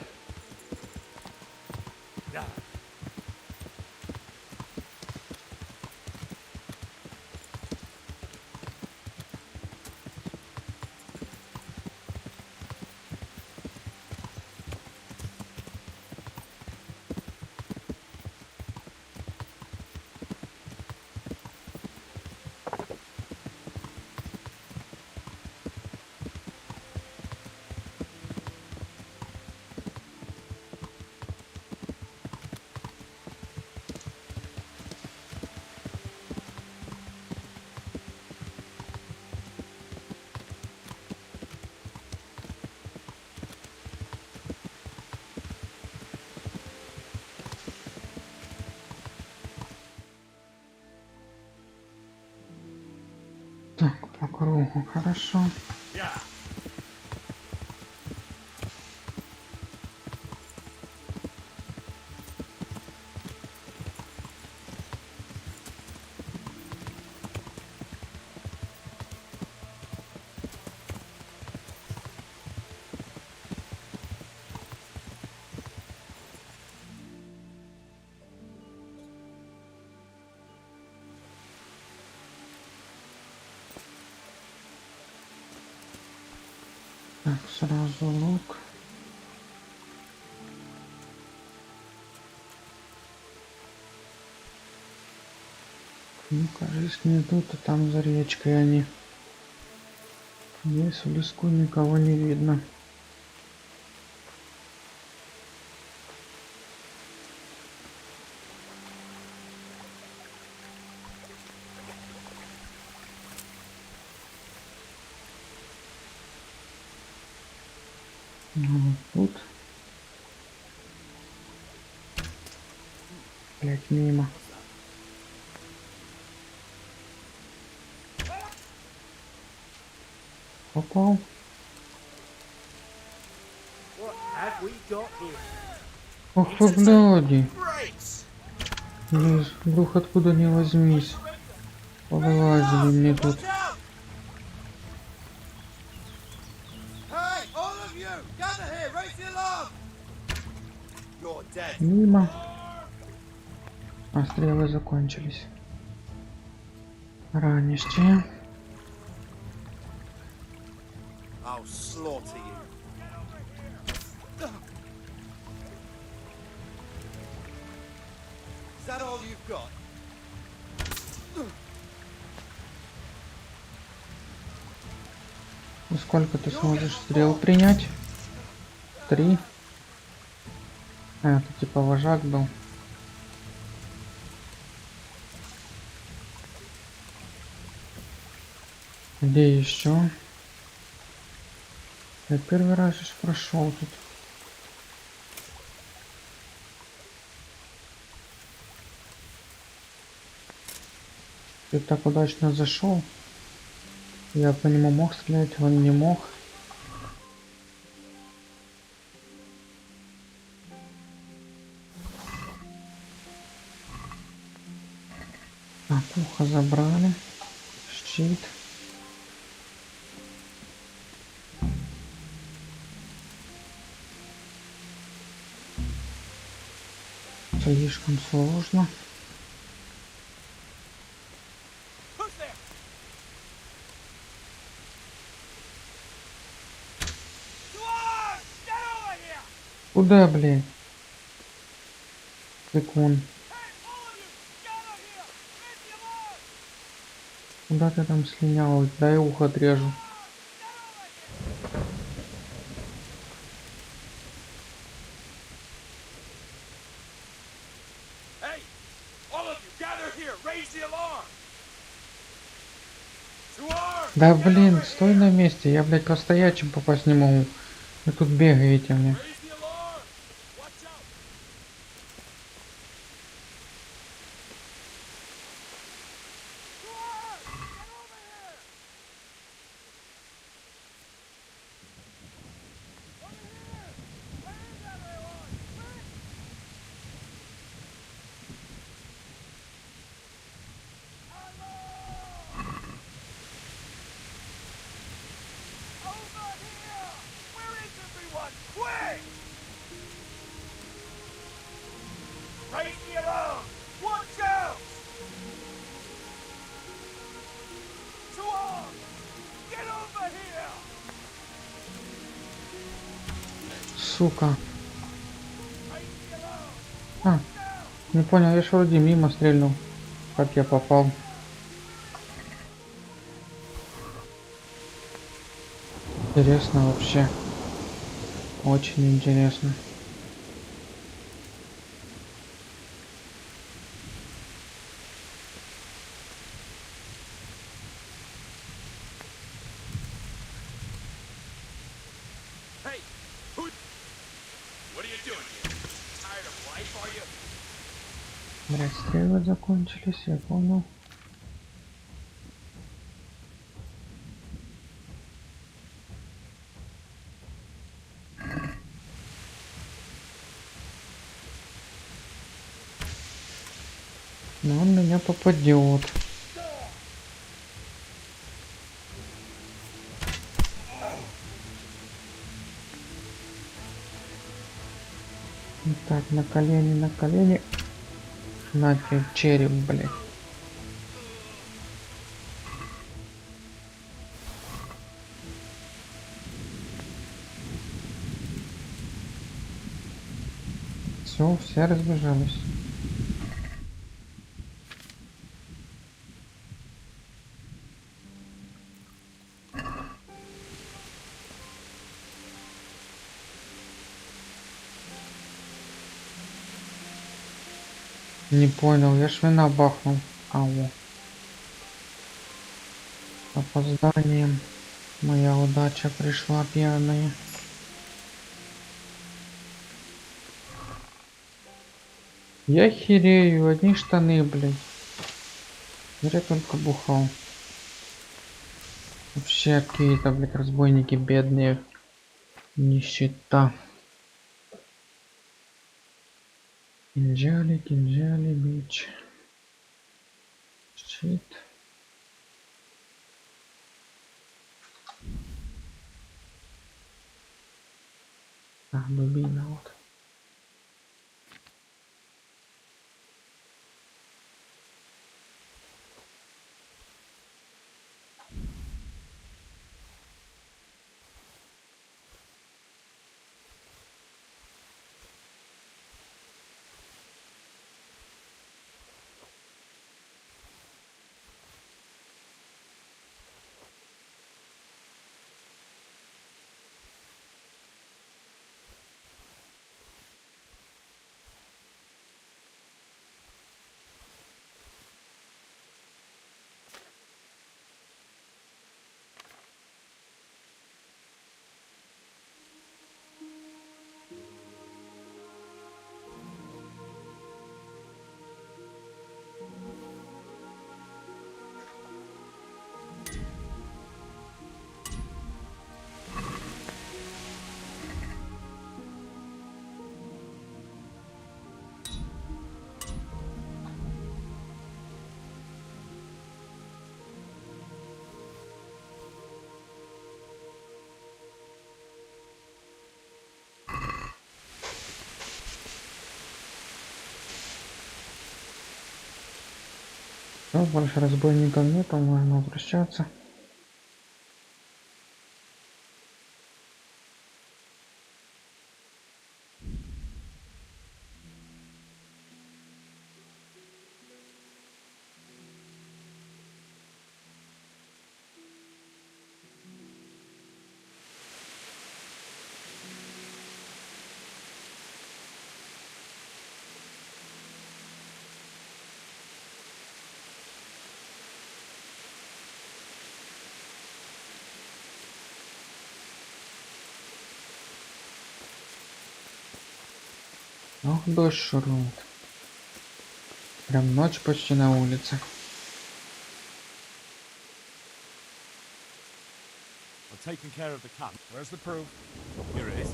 Так, по кругу, хорошо. Так, сразу лук. Ну, кажется, не тут, а там за речкой они. Здесь в леску никого не видно. Ну, вот тут. Блять, мимо. Попал. Ох вы, бляди. Вдруг откуда не возьмись. Повылазили мне тут. Мимо. А стрелы закончились. Ранищие. I'll slaughter you. Is that all you've got? И сколько ты сможешь стрел принять? 3. А, это типа вожак был. Где еще? Я первый раз уж прошел тут. Ты так удачно зашел. Я по нему мог стрелять, он не мог. Так, ухо забрали. Щит. Слишком сложно. Куда, блин? Секунд. Куда ты там слинял? Дай ухо отрежу. Да блин, стой на месте, я, блядь, по стоячим попасть не могу. Вы тут бегаете мне. Сука. А, не понял, я ж вроде мимо стрельнул. Как я попал? Интересно вообще. Очень интересно. Блять, стрелы закончились, я понял. Но он меня попадет. Так, на колени, на колени. На тебе череп, блядь. все разбежались. Не понял, я ж вина бахнул. Ау. Опозданием. Моя удача пришла пьяная. Я херею, одни штаны, блядь. Я только бухал. Вообще какие-то, блядь, разбойники бедные. Нищета. Кинжали, бич. Щит. А, дубина вот. Все, больше разбойников нету, можно возвращаться. Ох, дождь шурует. Прям ночь почти на улице. I've taken care of the camp. Where's the proof? Here it is.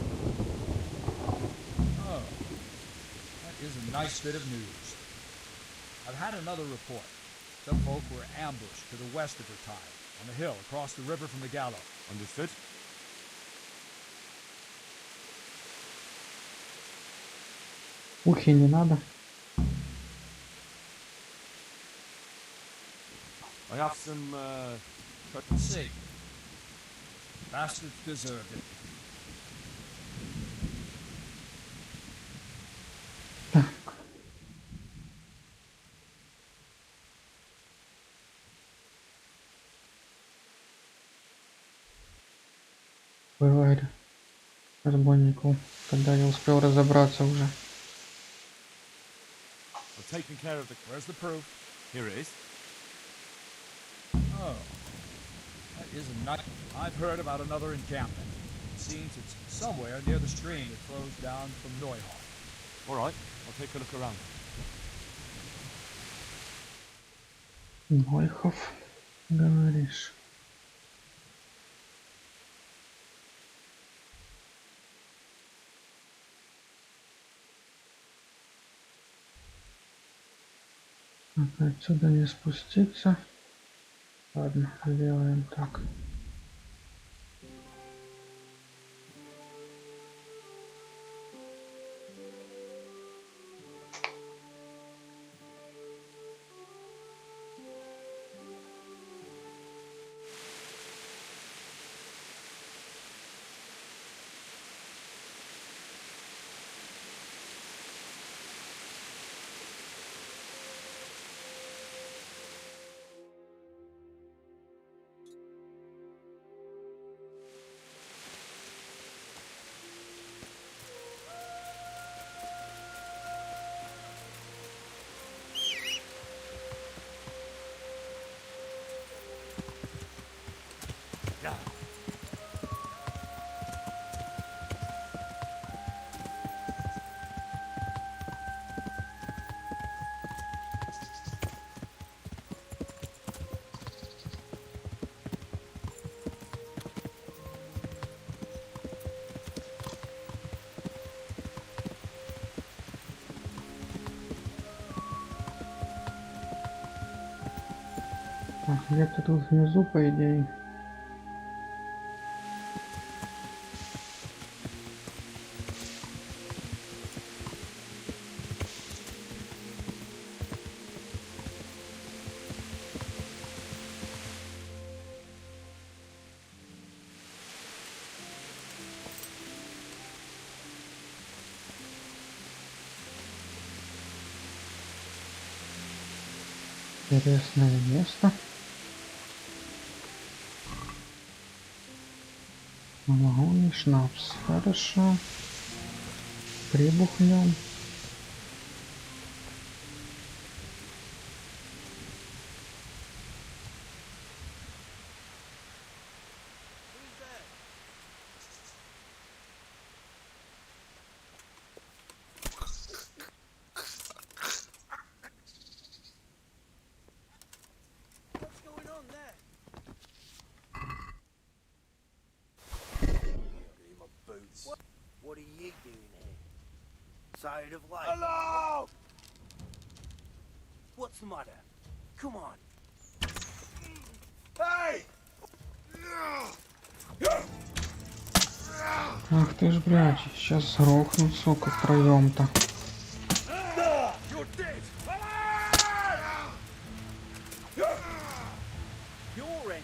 Oh, that is a nice bit of news. I've had another report. Some folk were ambushed to the west of your time, on the hill across the river from the Gallo. Understood? Ухи не надо. I have some, Let's see. Bastards deserved it. Бывает разбойников, когда я успел разобраться уже. I've taken care of the... Where's the proof? Here it is. Oh, that is a nut. I've heard about another encampment. It seems it's somewhere near the stream that flows down from Neuhoff. All right, I'll take a look around. Neuhoff, говоришь. Отсюда не спуститься. Ладно, сделаем так. Так, где-то тут внизу, по идее. Интересное место. Вагон и шнапс. Хорошо. Прибухнем. What are you doing here? Tired of life? Hello! What's the matter? Come on. Hey! Ах ты ж, блядь, сейчас грохнут, сука, втроем-то. You're dead! You're in.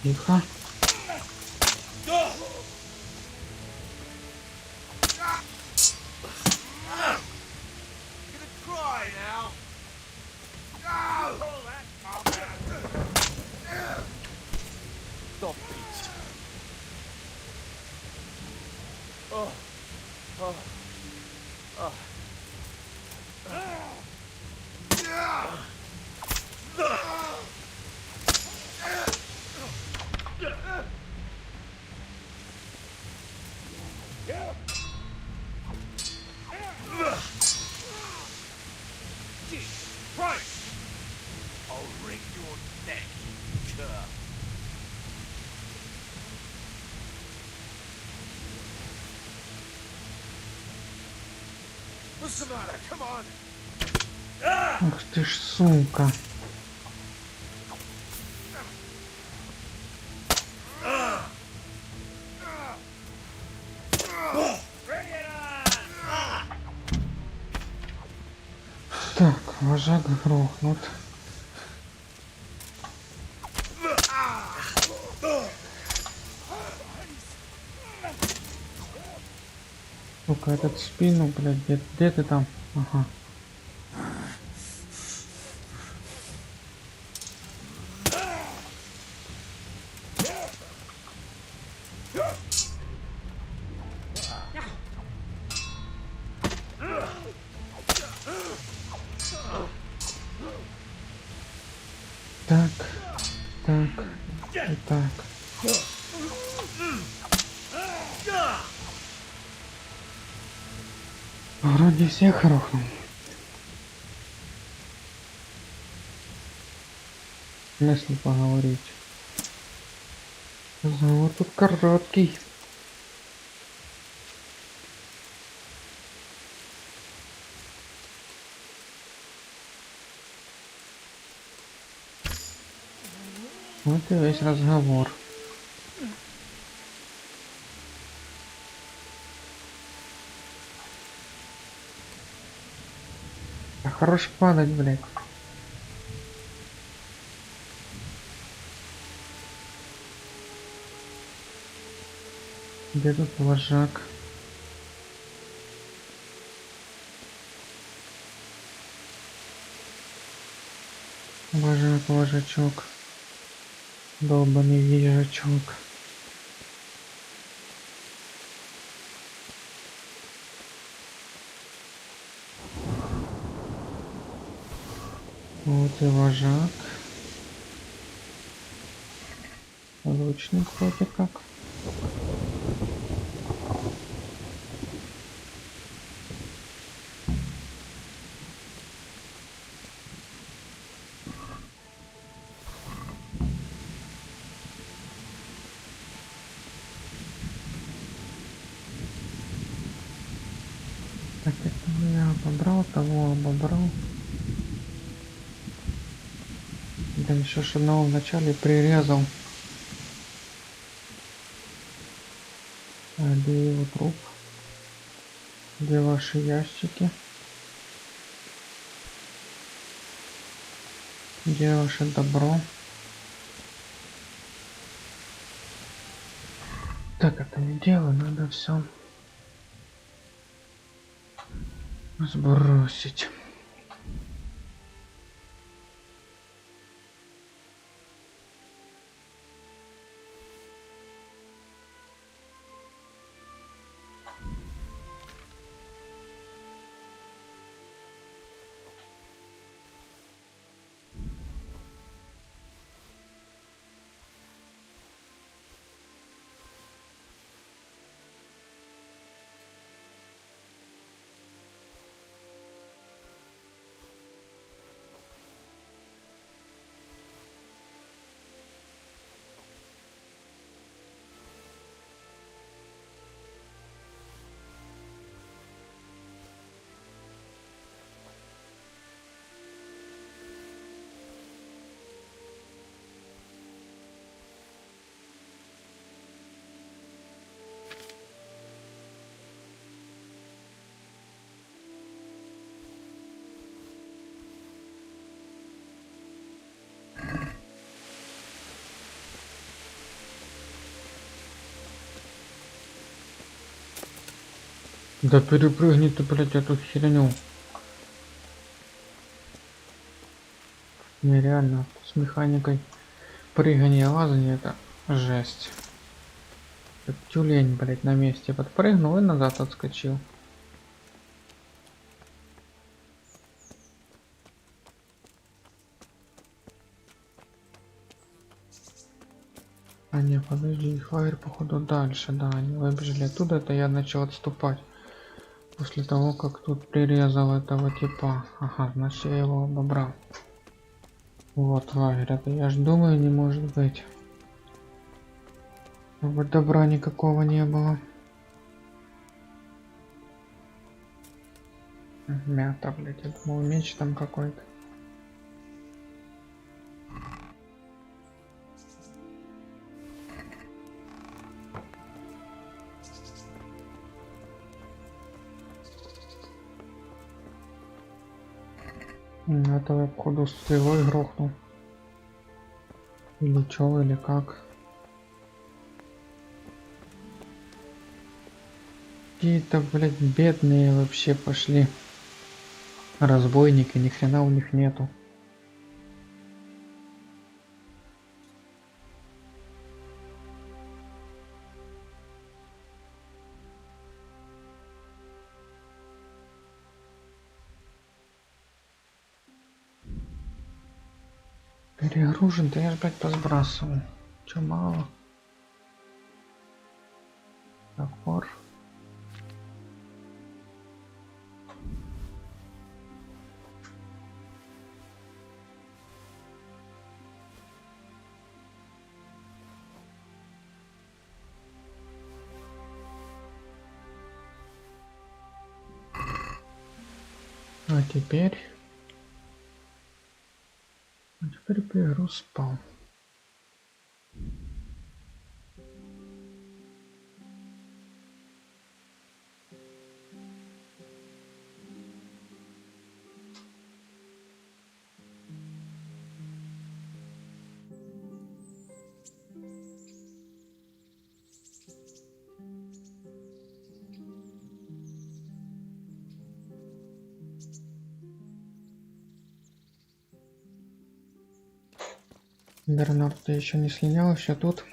Тихо. Cry now! Stop it. Oh. Oh. Oh. Jesus Christ! I'll wring your neck, you cur. What's the matter? Come on! Ах ты ж, сука. Так, вожак грохнут. Сука, этот спину, блядь, где ты там? Ага. Так, так, и так. Вроде всех рухнул. Если поговорить. Разговор тут короткий. Вот и весь разговор. А хорош падать, блядь. Где тут вожак? Вожак, вожачок. Долбаный ежачок. Вот и вожак. Лучник вроде как. Так, это я обобрал, того обобрал. Да еще ж одного вначале прирезал. А где его труп? Где ваши ящики? Где ваше добро? Так, это не дело, надо все сбросить. Да перепрыгни ты, блядь, эту херню. Нереально. С механикой прыгания и лазания это жесть. Как тюлень, блядь, на месте подпрыгнул и назад отскочил. А не, подожди, фаер походу дальше, да, они выбежали оттуда, это я начал отступать. После того, как тут прирезал этого типа. Ага, значит я его обобрал. Вот лагерь, это я ж думаю, не может быть. Вот добра никакого не было. Мята, блядь, я думал, меч там какой-то. Это я походу стрелой грохнул. Или чё, или как. Какие-то, блядь, бедные вообще пошли. Разбойники, ни хрена у них нету. Перегружен, да я ж, блядь, посбрасывал. Чё, мало? Топор. А теперь перегруз спал. Бернард, ты еще не слинял, еще тут.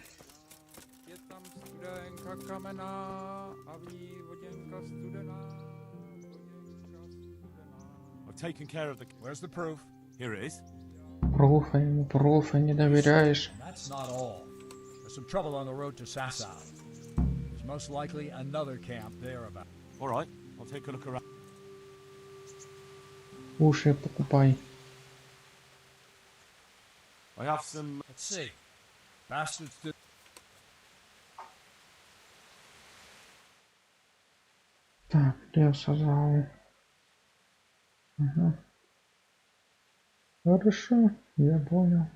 I've taken care of the... Where's the proof? Here it is. Пруфа, не доверяешь. That's not all. There's some trouble on the road to Sasa. There's most likely another camp there about. All right, I'll take a look around. Уши покупай. I have some... Let's see. Bastards do... Так, я создал. Ага. Хорошо, я понял.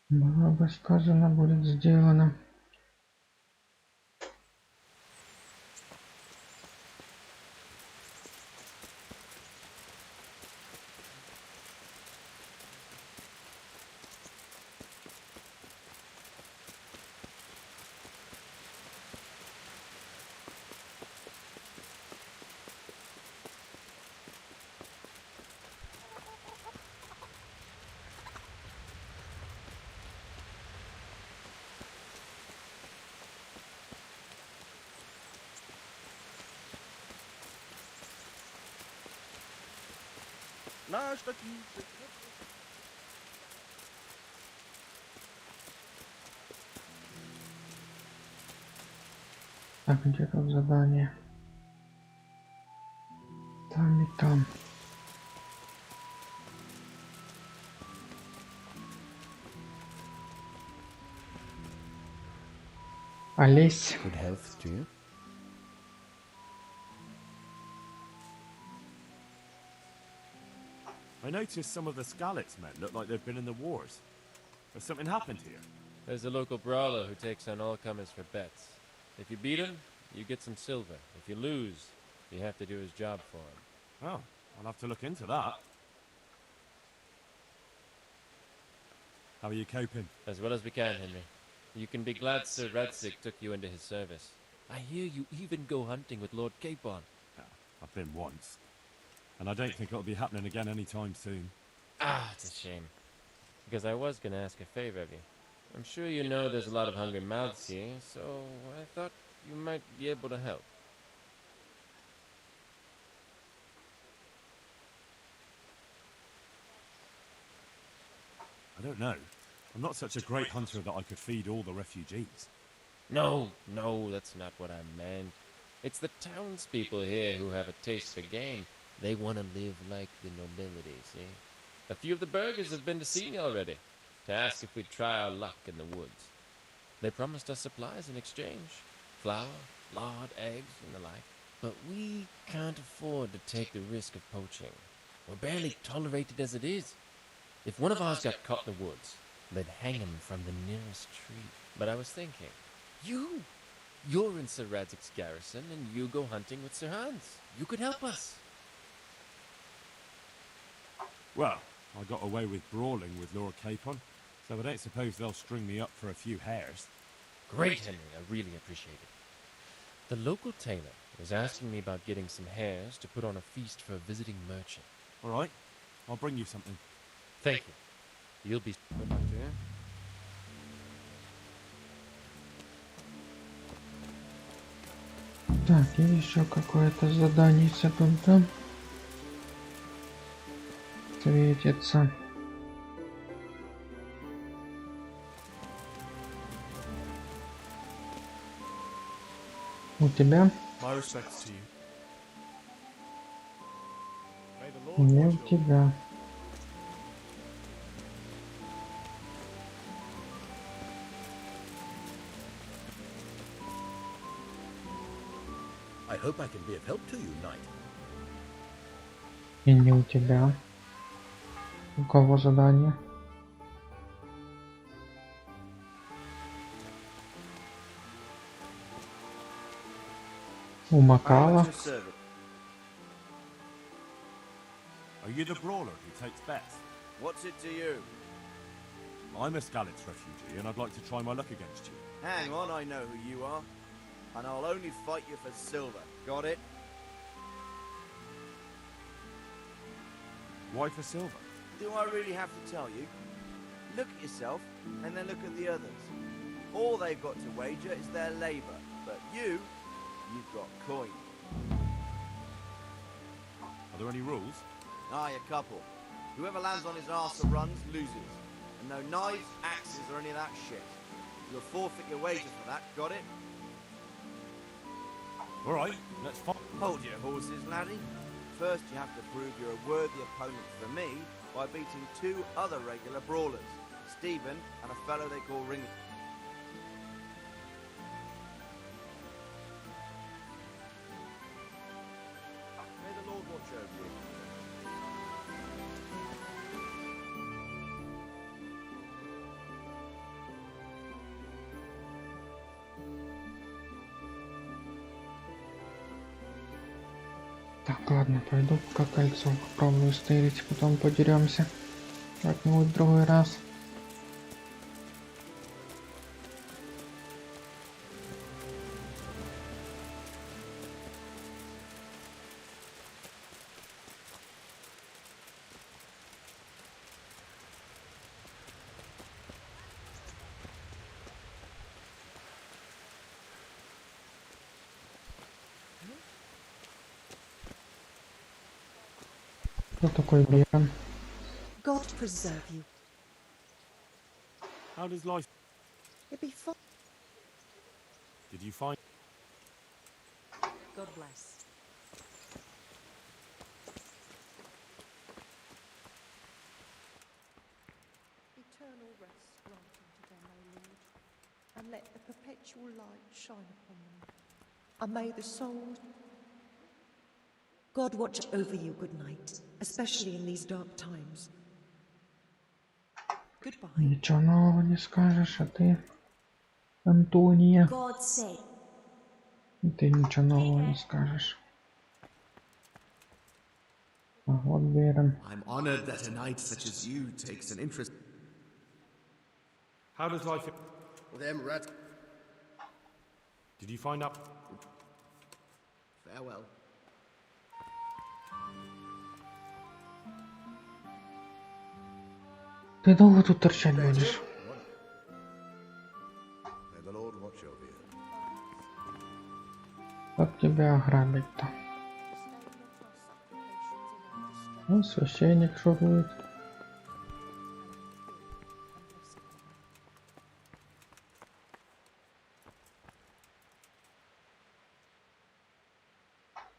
Было сказано, будет сделано. Наш такие. Так, где тут задание? Там и там. Олесь. Good health to you. I noticed some of the Skalitz men look like they've been in the wars. Has something happened here? There's a local brawler who takes on all comers for bets. If you beat him, you get some silver. If you lose, you have to do his job for him. Oh, I'll have to look into that. How are you coping? As well as we can, Henry. You can be glad Sir Radzig took you into his service. I hear you even go hunting with Lord Capon. Yeah, I've been once. And I don't think it'll be happening again anytime soon. Ah, it's a shame. Because I was going to ask a favor of you. I'm sure you know there's a lot of hungry mouths here, so I thought you might be able to help. I don't know. I'm not such a great hunter that I could feed all the refugees. No, that's not what I meant. It's the townspeople here who have a taste for game. They want to live like the nobility, see? A few of the burghers have been to see me already, to ask if we'd try our luck in the woods. They promised us supplies in exchange. Flour, lard, eggs, and the like. But we can't afford to take the risk of poaching. We're barely tolerated as it is. If one of ours got caught in the woods, they'd hang him from the nearest tree. But I was thinking, you're in Sir Radzig's garrison, and you go hunting with Sir Hans. You could help us. Well, I got away with brawling with Lord Capon, so I don't suppose they'll string me up for a few hares. Great, Henry. I really appreciate it. The local tailor was asking me about getting some hares to put on a feast for a visiting merchant. All right, I'll bring you something. Thank you. You'll be... Good luck to you. Так, и еще какое-то задание тут, да? Светится. У тебя? My respects to you. Не у тебя. I hope I can be of help to you, knight. И не у тебя. У кого задание? У Макала. Are you the brawler who takes bets? What's it to you? I'm a Skalitz refugee, and I'd like to try my luck against you. Hang on, I know who you are. And I'll only fight you for silver. Got it? Why for silver? Do I really have to tell you? Look at yourself, and then look at the others. All they've got to wager is their labour. But you've got coin. Are there any rules? Aye, a couple. Whoever lands on his arse or runs, loses. And no knives, axes, or any of that shit. You'll forfeit your wages for that, got it? All right, let's fight. Hold your horses, laddie. First, you have to prove you're a worthy opponent for me by beating two other regular brawlers, Stephen and a fellow they call Ring. Так, ладно, пойду пока кольцо попробую стырить, потом подеремся как-нибудь в другой раз. Кто такой Бьерн? God preserve you. How does life... It'd be fun. Did you find... God bless. Eternal rest grant unto them, O Lord, and let the perpetual light shine upon them. And may the soul... God watch over you, good night, especially in these dark times. Goodbye. Ничего нового не скажешь, а ты, Антония? God save. Ты ничего нового не скажешь. А вот Бьерн. I'm honored that a knight such as you takes an interest. How does life... Them rats. Did you find out... Farewell. Ты долго тут торчать будешь? May the Lord watch over you. Как тебя ограбить-то? Ну, священник шурует.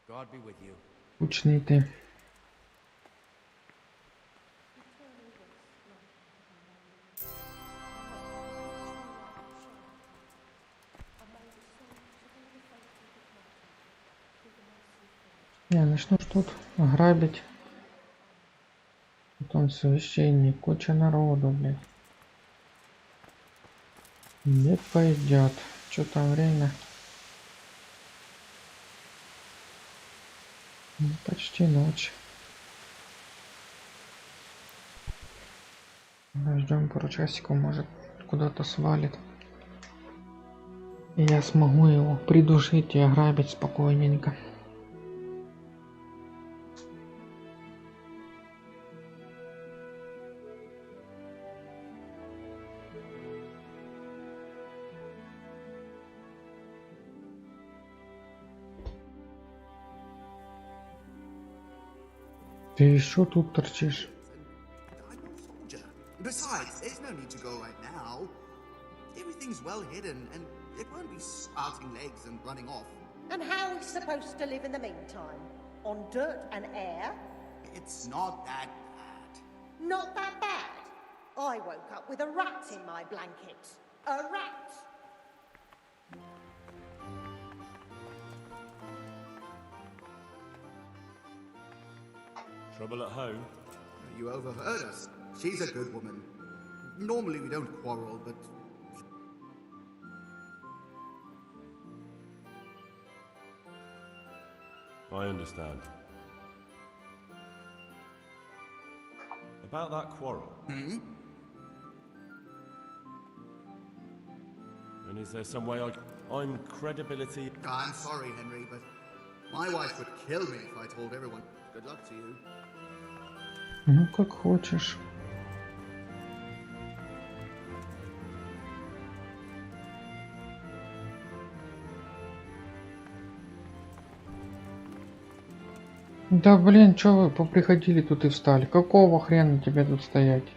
God be with you. Учный ты. Не, начну ж тут грабить. Потом священник, куча народу, блядь. Не пойдет. Что там время? Почти ночь. Ждем пару часиков, может куда-то свалит. И я смогу его придушить и ограбить спокойненько. Ты еще тут торчишь? Besides, there's no need to go right now. Everything's well hidden, and it won't be sprouting legs and running off. And how are we supposed to live in the meantime? On dirt and air? It's not that bad. Not that bad. I woke up with a rat in my blanket. A rat. Trouble at home? You overheard us. She's a good woman. Normally we don't quarrel, but... I understand. About that quarrel. Hmm? And is there some way I'm credibility... I'm sorry, Henry, but my wife would kill me if I told everyone. Good luck to you. Ну, как хочешь. Да блин, чё вы поприходили тут и встали? Какого хрена тебе тут стоять?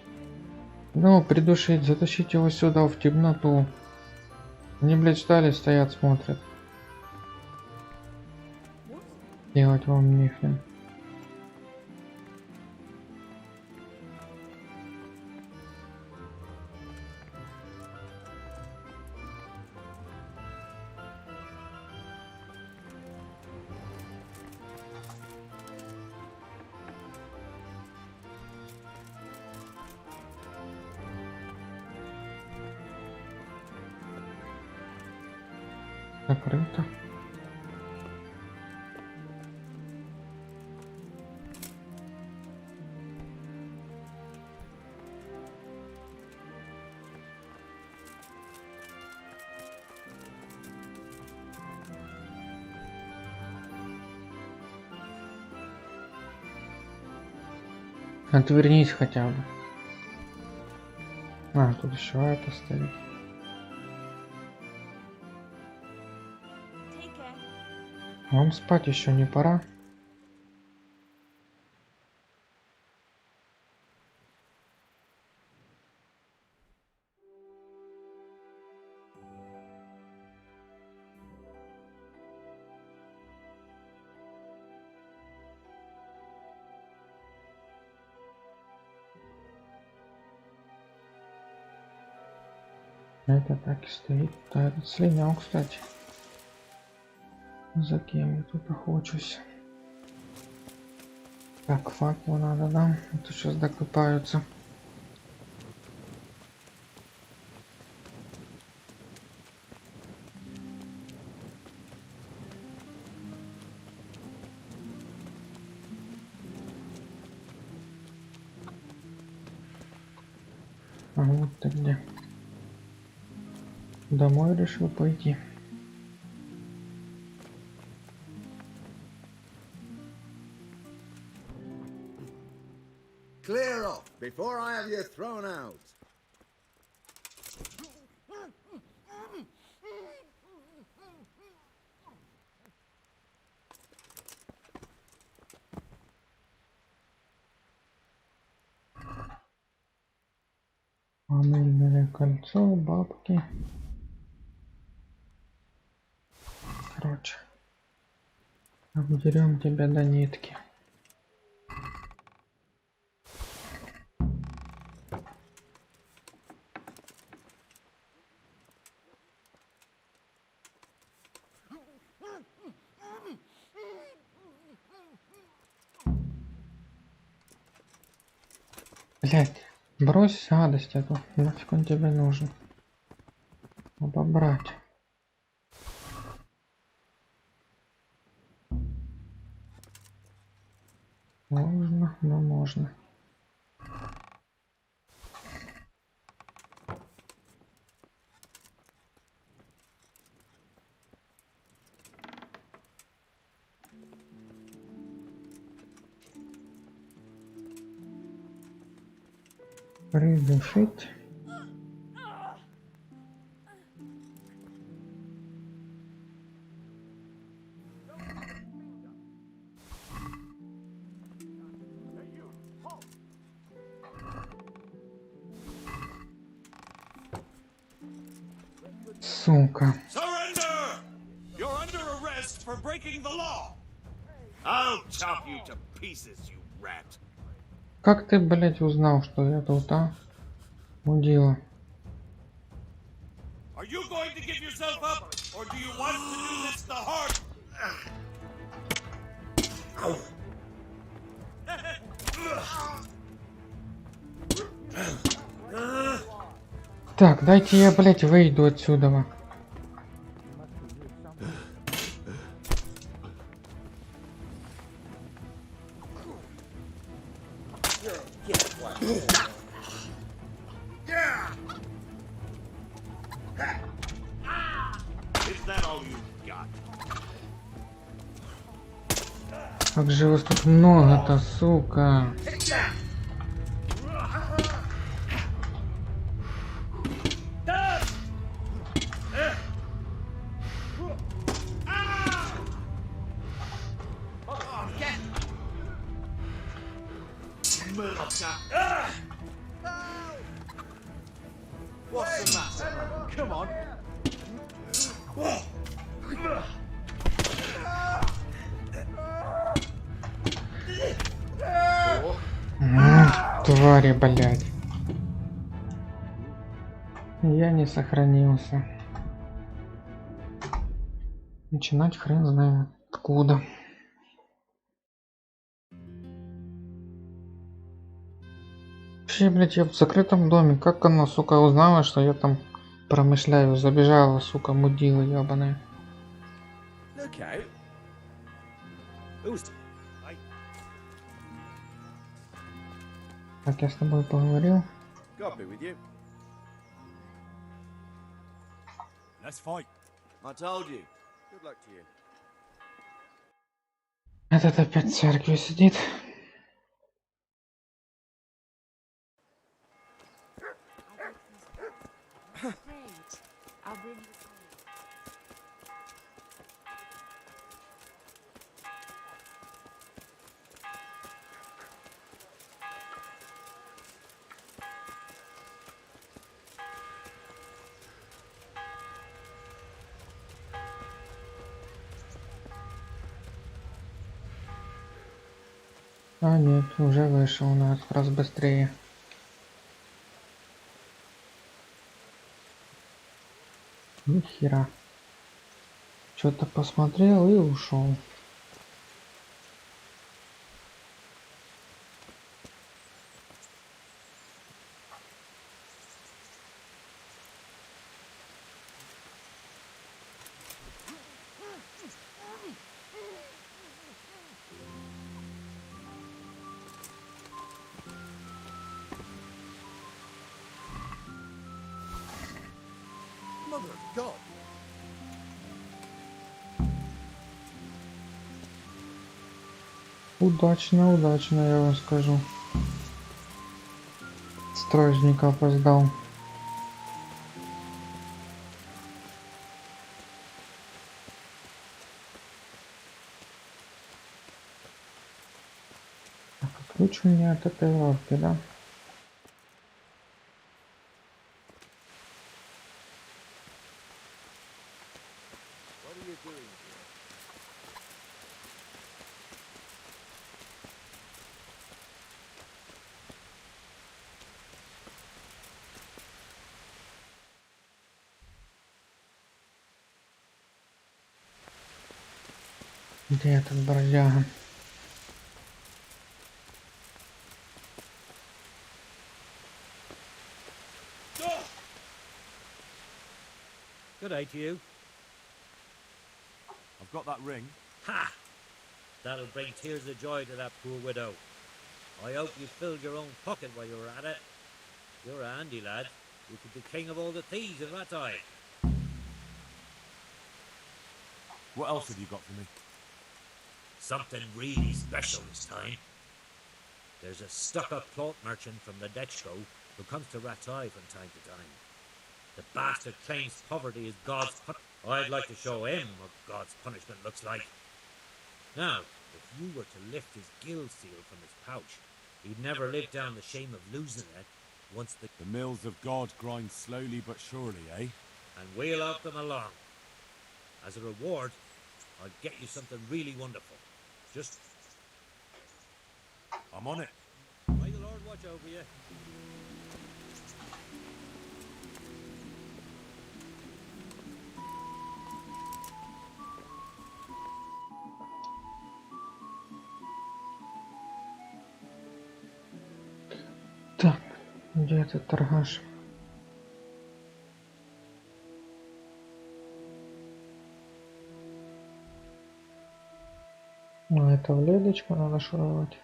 Ну, придушить, затащить его сюда в темноту. Они, блядь, встали, стоят, смотрят. Делать вам нехрен. Закрыто. Отвернись хотя бы. А, тут еще это стоит. Вам спать еще не пора? Это так и стоит. Да, этот слинял, кстати. За кем я тут охочусь? Так, факел надо, да? Это сейчас докопаются. А вот ты где? Домой решил пойти. Clear off before I have you thrown out. Панельное кольцо, бабки. Короче, обдерем тебя до нитки. Блять, брось гадость эту, нафиг он тебе нужен. Обобрать. Можно, но можно. Придушить. Сука. Surrender! You're under arrest for breaking the law. I'll chop you to pieces, you rat. Как ты, блять, узнал, что я тут, а? Мудила. Are you going to give yourself up, or do you want to do this the hard? Так, дайте я, блять, выйду отсюда. Как же вас тут много-то, сука. What's the matter? Come on. Твари, блядь. Я не сохранился. Начинать хрен знает откуда. Вообще, блядь, я в закрытом доме. Как она, сука, узнала, что я там промышляю? Забежала, сука, мудила ебаная. Так, я с тобой поговорил. Этот опять в церкви сидит. I'll bring you. А нет, уже вышел у нас раз быстрее. Ни хера. Что-то посмотрел и ушел. Mother of God! Удачно, удачно, я вам скажу. Стражник опоздал. Так, ключ у меня от этой лавки, да? What are you doing here? Где этот бродяга? Good day to you. I've got that ring. Ha! That'll bring tears of joy to that poor widow. I hope you filled your own pocket while you were at it. You're a handy lad. You could be king of all the thieves in Ratai. What else have you got for me? Something really special this time. There's a stuck-up cloth merchant from the Dechko who comes to Ratai from time to time. The bastard claims poverty is God's I'd like to show him what God's punishment looks like. Now, if you were to lift his guild seal from his pouch, he'd never live down the shame of losing it once the mills of God grind slowly but surely, eh? And we'll help them along. As a reward, I'll get you something really wonderful. Just... I'm on it. May the Lord watch over you. Так, где этот торгаш? Ну, это в ледочку надо шуровать.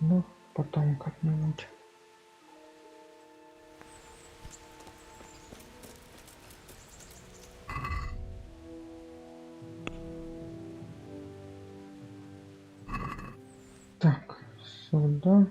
Ну, потом как-нибудь. Так, сюда.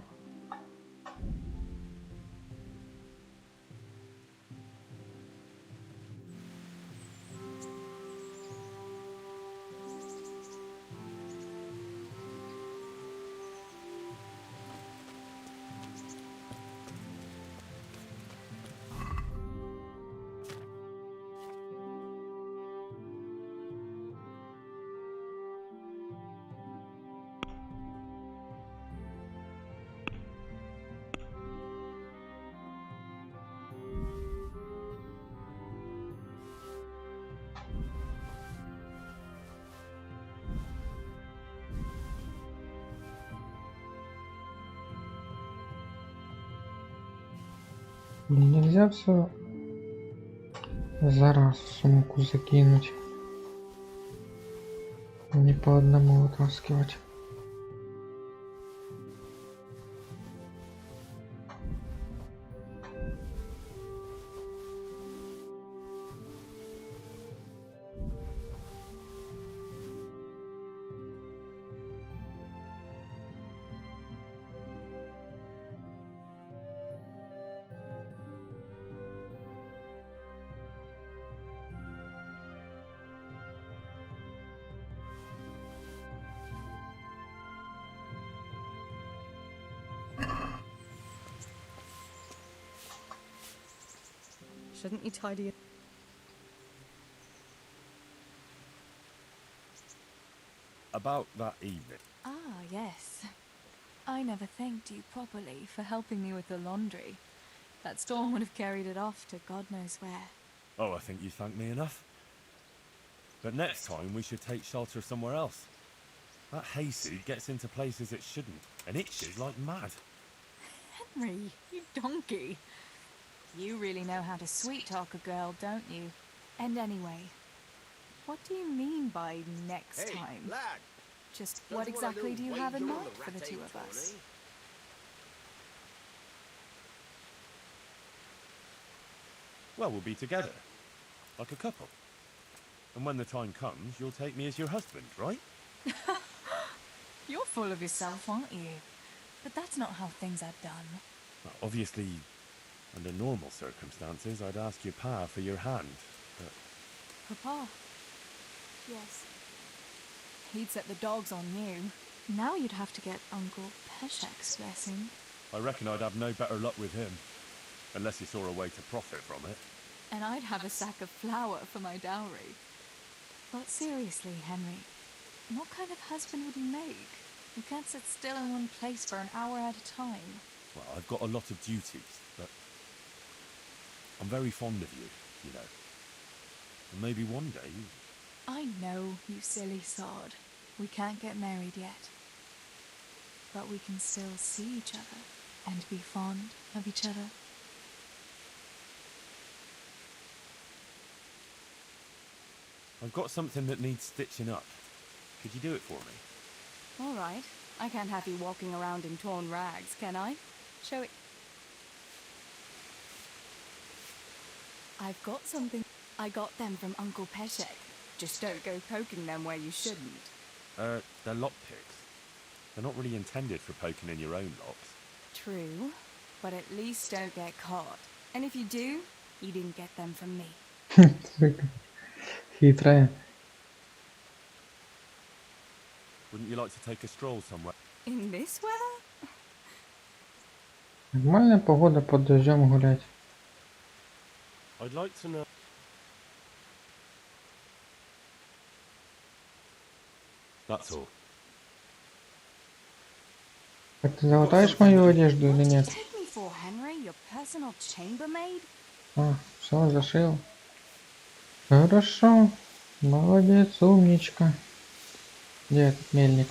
Нельзя все за раз в сумку закинуть, не по одному вытаскивать. Shouldn't you tidy it? About that evening. Ah, yes. I never thanked you properly for helping me with the laundry. That storm would have carried it off to God knows where. Oh, I think you thanked me enough. But next time we should take shelter somewhere else. That hayseed gets into places it shouldn't, and itches like mad. Henry, you donkey. You really know how to sweet-talk a girl, don't you? And anyway, what do you mean by next Hey, time? lad. Just Don't what you want a exactly little do you have in wager on mind the for the rat two ape of us? tourney? Well, we'll be together. Like a couple. And when the time comes, you'll take me as your husband, right? You're full of yourself, aren't you? But that's not how things are done. Well, obviously, under normal circumstances, I'd ask your pa for your hand. But Papa? Yes. He'd set the dogs on you. Now you'd have to get Uncle Peshek's blessing. I reckon I'd have no better luck with him. Unless he saw a way to profit from it. And I'd have a sack of flour for my dowry. But seriously, Henry, what kind of husband would you make? You can't sit still in one place for an hour at a time. Well, I've got a lot of duties, but I'm very fond of you, you know. And maybe one day... I know, you silly sod. We can't get married yet. But we can still see each other and be fond of each other. I've got something that needs stitching up. Could you do it for me? All right. I can't have you walking around in torn rags, can I? Show it. I've got something. I got them from Uncle Peshek. Just don't go poking them where you shouldn't. They're lockpicks. They're not really intended for poking in your own locks. True, but at least don't get caught. And if you do, you didn't get them from me. Хитрая. Wouldn't you like to take a stroll somewhere? In this weather? Нормальная погода под дождем гулять. I'd like to know... That's all. Так ты залатаешь мою одежду или нет? Take me for, Henry, your personal chambermaid? А, все, зашил. Хорошо. Молодец, умничка. Где этот мельник?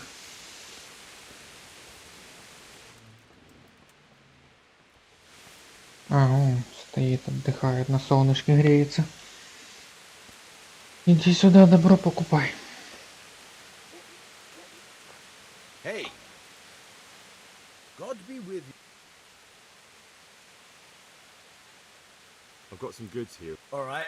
А, он стоит, отдыхает, на солнышке греется. Иди сюда, добро покупай. Hey! God be with you. I've got some goods here. All right.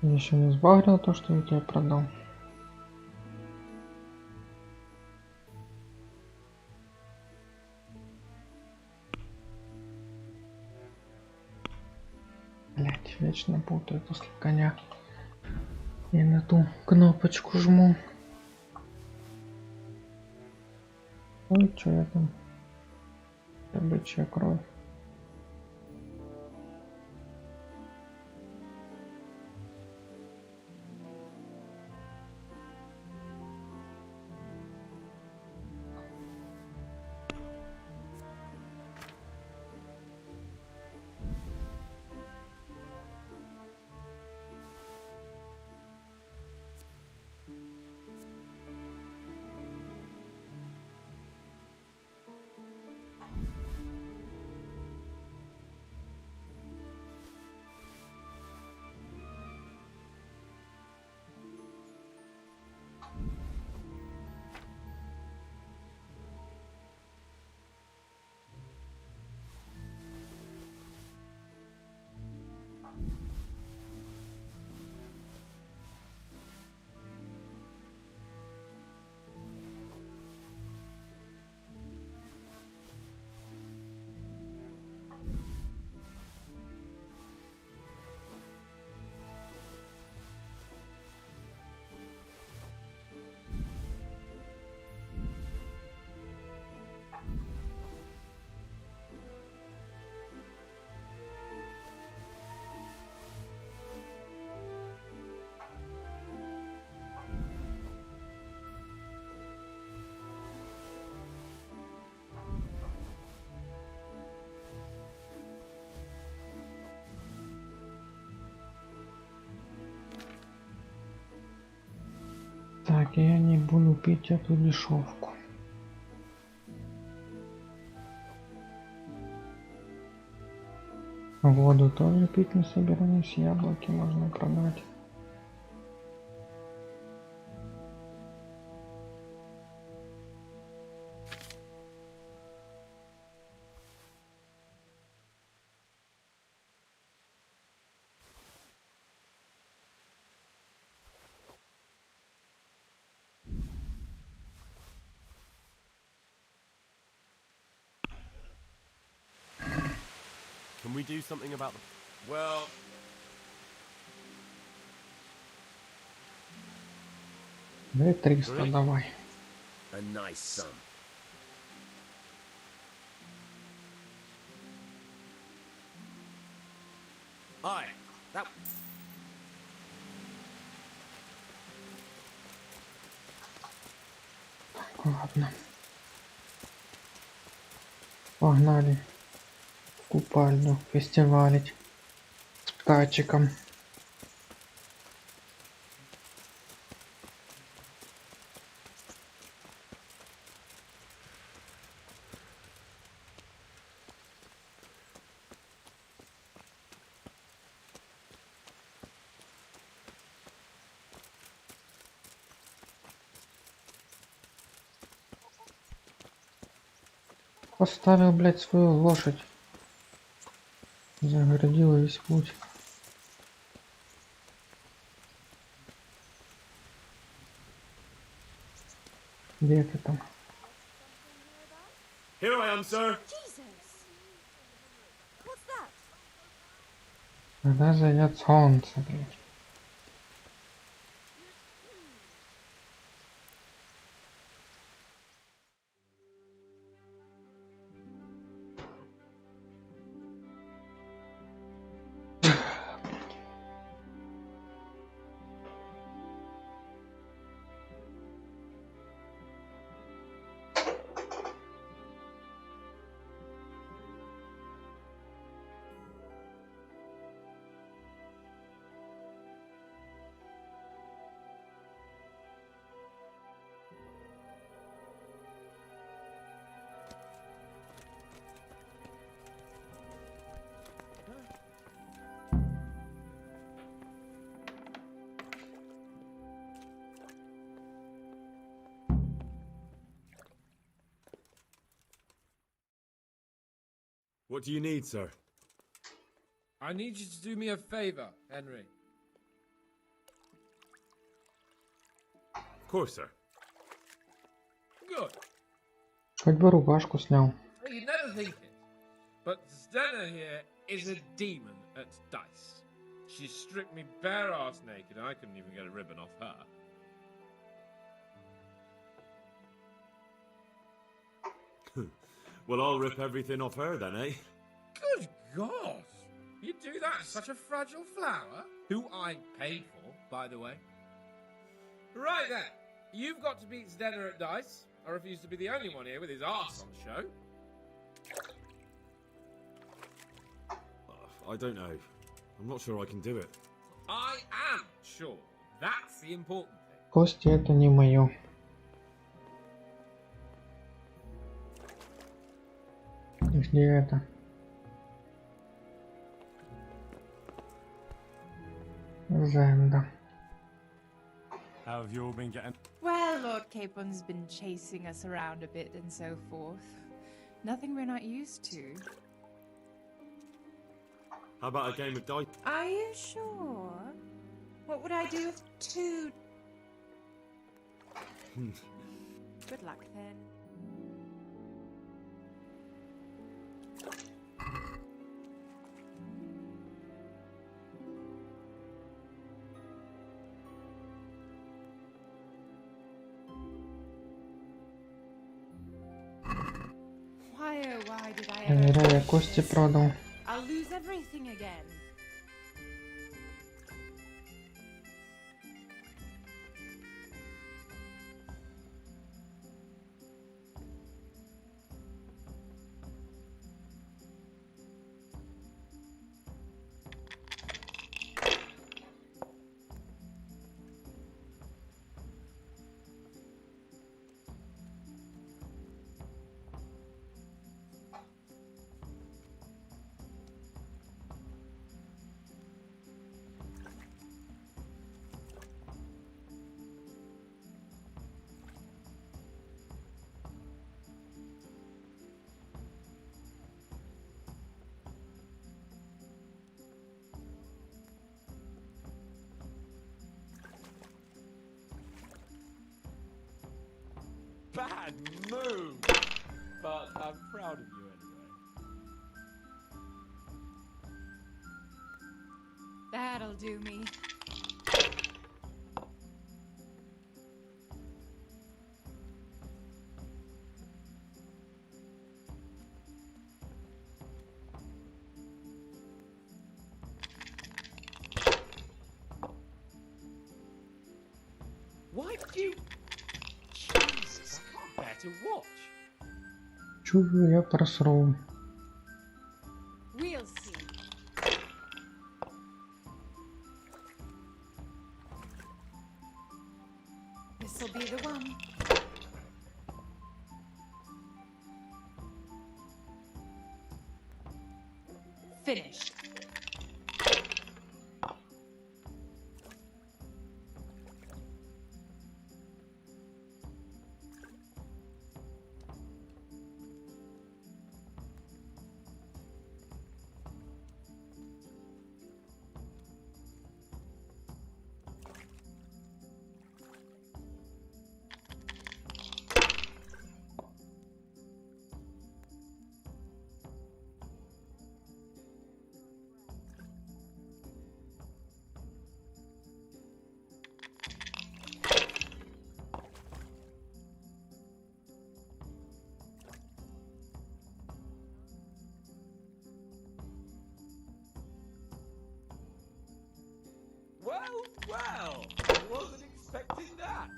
Я еще не сбагрил то, что я тебе продал. Блять, вечно путаю после коня. И на ту кнопочку жму. Ой, что я там? Бычья кровь. Так, я не буду пить эту дешевку. Воду тоже пить не собираюсь, яблоки можно продать. Can we do something about the... Well, Да 300 давай. A nice sum. aye, that... Ладно. Погнали. В купальню фестивалить. С птачиком. Поставил, блядь, свою лошадь. Загородила весь путь. Где ты там? Here I am, sir. Jesus! What's that? Когда зайдет солнце, блядь. What do you need, sir? I need you to do me a favor, Henry. Of course, sir. Good. Хоть бы рубашку снял. You'd never think it, but Stella here is a demon at dice. She stripped me bare ass naked and I couldn't even get a ribbon off her. Well, I'll rip everything off her then, eh? Good God! You do that to such a fragile flower? Who I paid for, by the way. Right then, you've got to beat Stella at dice. I refuse to be the only one here with his arse on show. I don't know. I'm not sure I can do it. I am sure. That's the important thing. Кости это не мое. Где это? Зенда. How have you all been getting... Well, Lord Capon's been chasing us around a bit and so forth. Nothing we're not used to. How about a game of dice? Are you sure? What would I do with two? Good luck then. Why did I ever... Зря я кости продал. I'll lose everything again. Bad move, but I'm proud of you anyway. That'll do me. Why did you... Jesus, I can't bear to watch. Чую, я просрал. We'll see. This'll be the one. Finished. Well, I wasn't expecting that.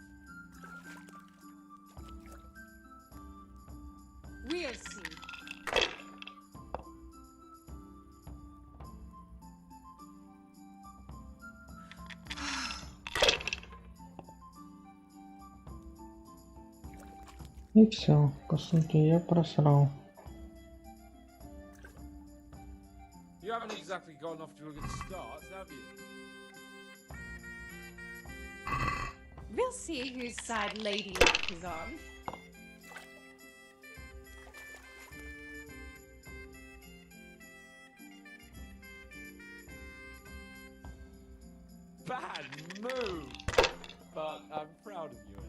We'll see. И все, по сути, я просрал. You haven't exactly gotten off to a good start, have you? We'll see whose side Lady Luck is on. Bad move, but I'm proud of you anyway.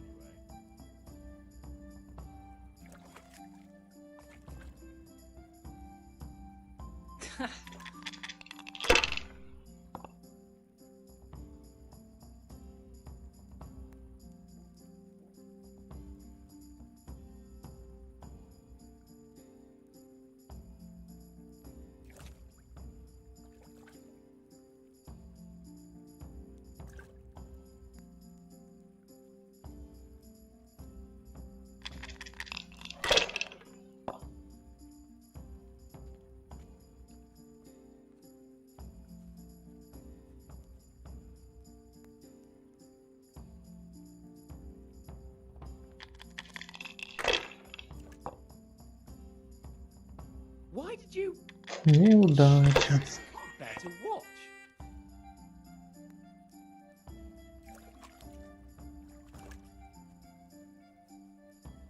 Why did you... Неудача. Bear to watch.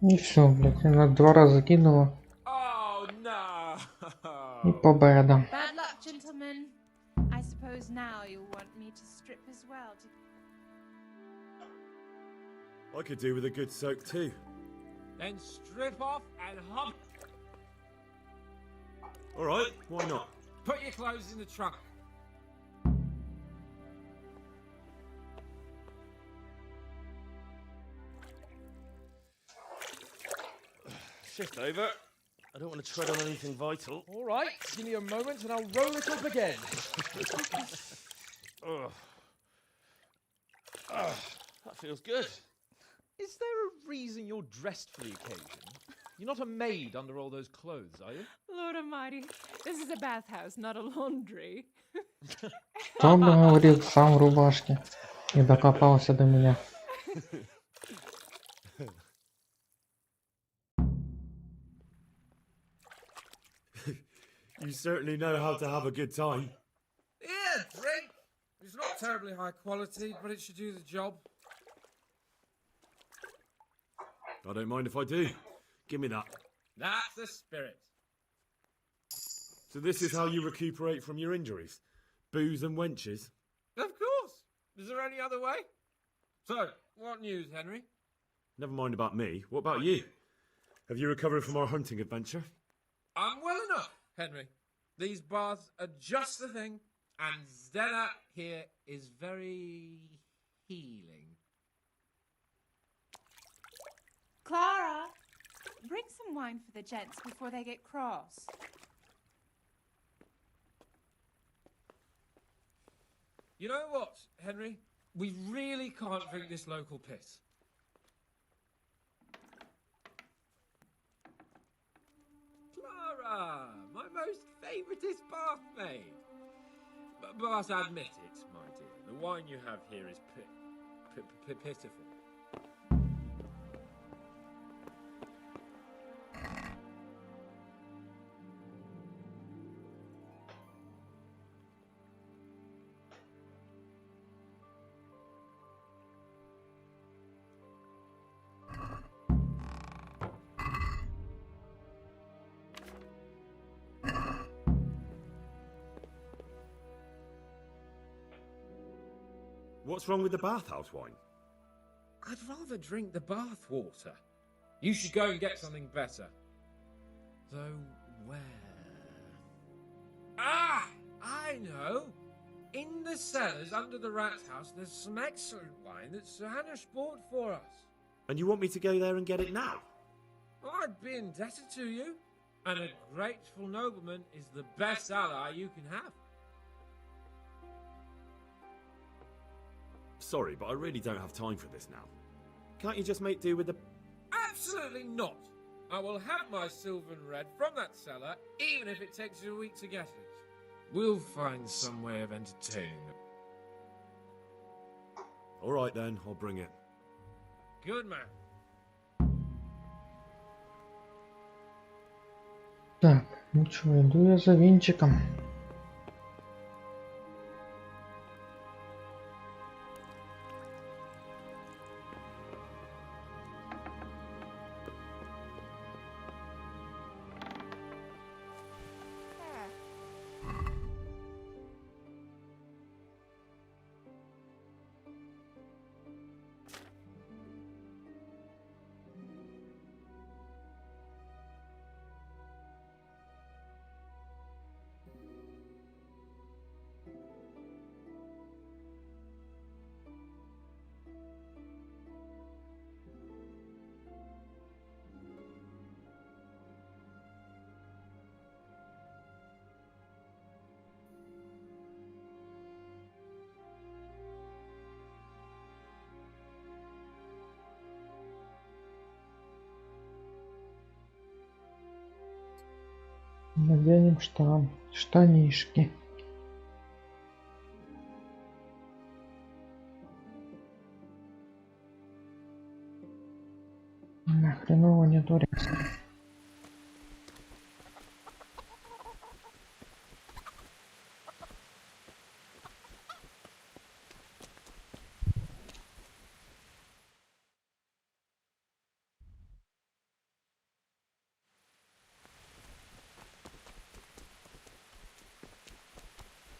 И все, блядь, она 2 раза кинула. Oh no! И победа. Bad luck, gentlemen. I suppose now you'll want me to strip as well to... I could do with a good soak too. Then strip off and hop. Alright, why not? Put your clothes in the trunk. Shift over. I don't want to tread on anything vital. All right, give me a moment and I'll roll it up again. Ugh. That feels good. Is there a reason you're dressed for the occasion? You're not a maid under all those clothes, are you? Lord Almighty, this is a bathhouse, not a laundry. Кто бы говорил сам в рубашке и докопался до меня. You certainly know how to have a good time. Yeah, drink. It's not terribly high quality, but it should do the job. I don't mind if I do. Give me that. That's the spirit. So this is how you recuperate from your injuries? Booze and wenches? Of course. Is there any other way? So, what news, Henry? Never mind about me. What about you? Have you recovered from our hunting adventure? I'm well enough, Henry. These baths are just the thing, and Zdena here is very healing. Clara, bring some wine for the gents before they get cross. You know what, Henry? We really can't drink this local piss. Clara, my most favouriteest bathmaid. But admit it, my dear, the wine you have here is pitiful. What's wrong with the bathhouse wine? I'd rather drink the bath water. You should go and get something better. Though where? Ah! I know! In the cellars under the rat house, there's some excellent wine that Sir Hanish bought for us. And you want me to go there and get it now? I'd be indebted to you. And a grateful nobleman is the best ally you can have. Sorry, but I really don't have time for this now. Can't you just make do with the... Absolutely not! I will have my silver and red from that cellar, even if it takes you a week to get it. We'll find some way of entertaining them. Alright then, I'll bring it. Good man. Так, ну чё, иду я за винчиком. Наденем штанишки. Нахреново не турецкий.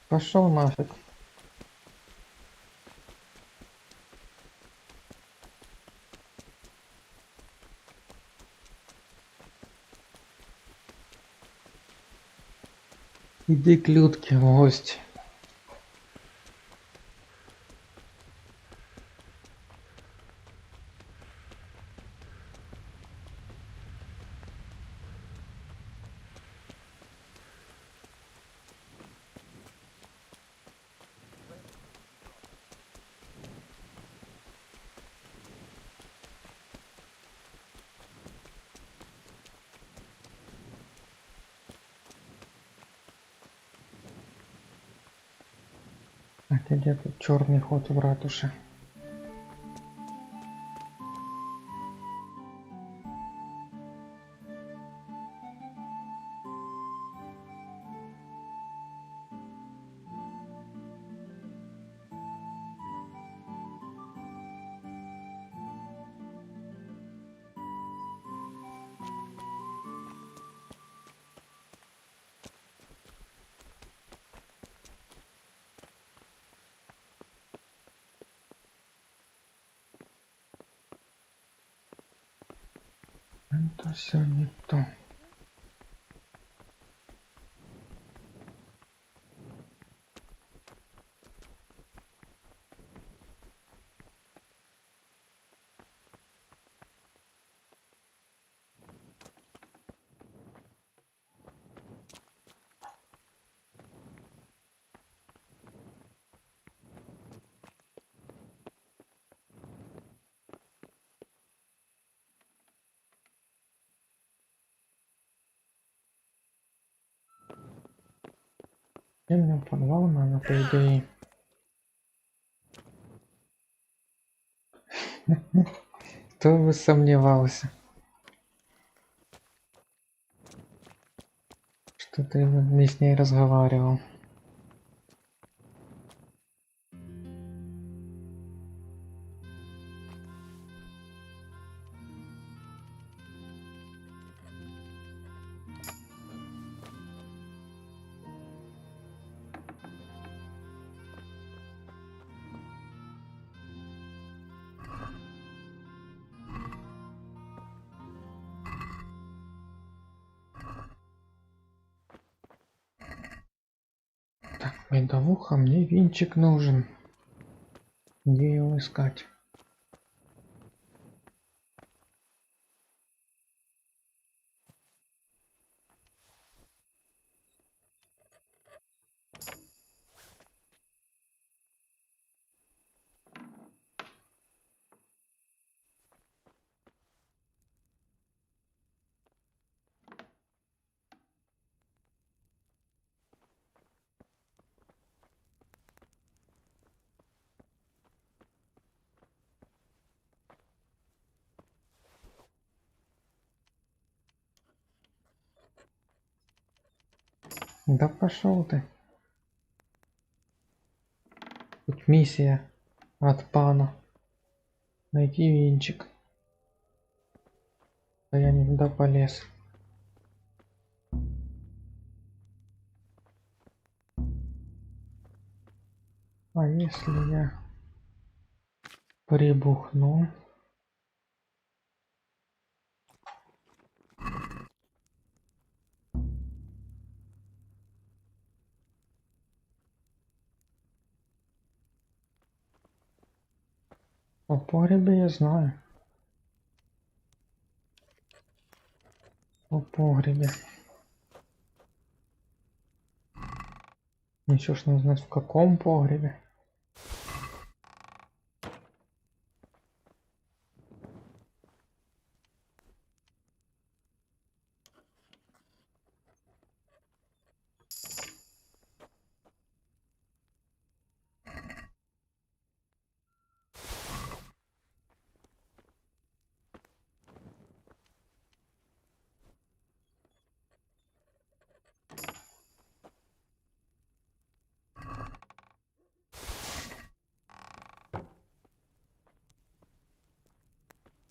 Пошел нафиг. Иди к Людке в гости. А где тут черный ход в ратуше? Это все не то. И мне в подвал надо, по идее. Кто бы сомневался, что ты не с ней разговаривал. Медовуха, мне винчик нужен. Где его искать? Да пошел ты. Тут миссия от пана. Найти винчик. А я не туда полез. А если я прибухну? О погребе я знаю. О погребе. Еще ж надо знать, в каком погребе.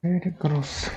Перегруз.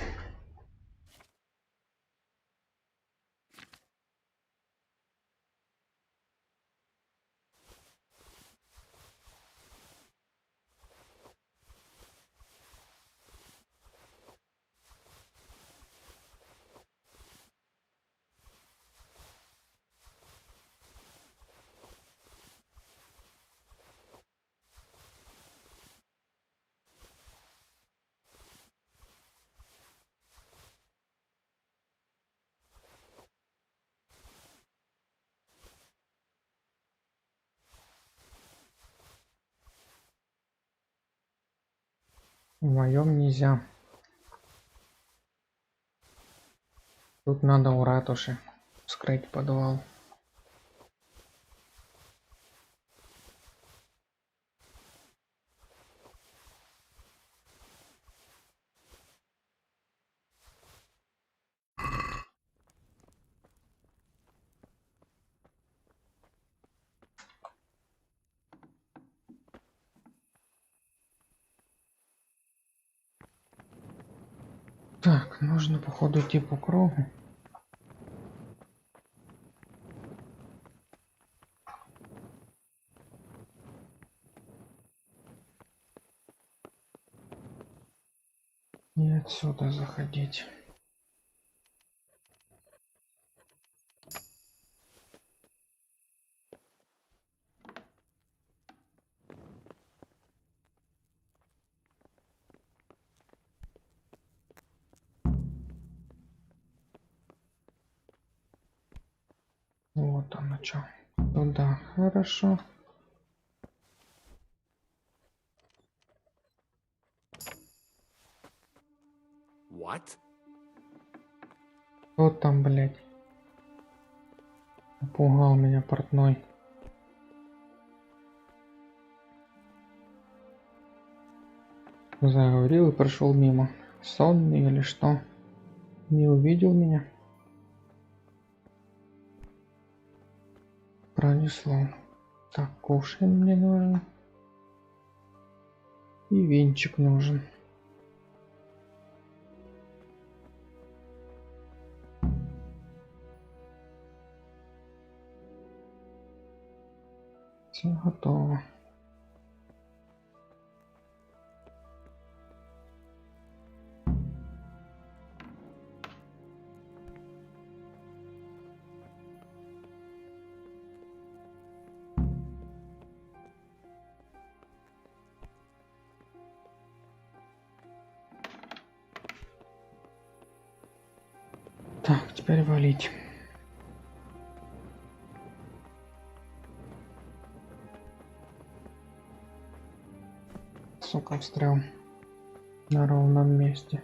В моем нельзя. Тут надо у ратуши вскрыть подвал. Так, нужно походу идти по кругу. И отсюда заходить. Вот оно что. Туда, хорошо. What? Вот там, блядь. Напугал меня портной. Заговорил и прошел мимо. Сонный или что? Не увидел меня. Пронесло. Так, кувшин мне нужен. И венчик нужен. Все готово. Так, теперь валить. Сука, встрял на ровном месте.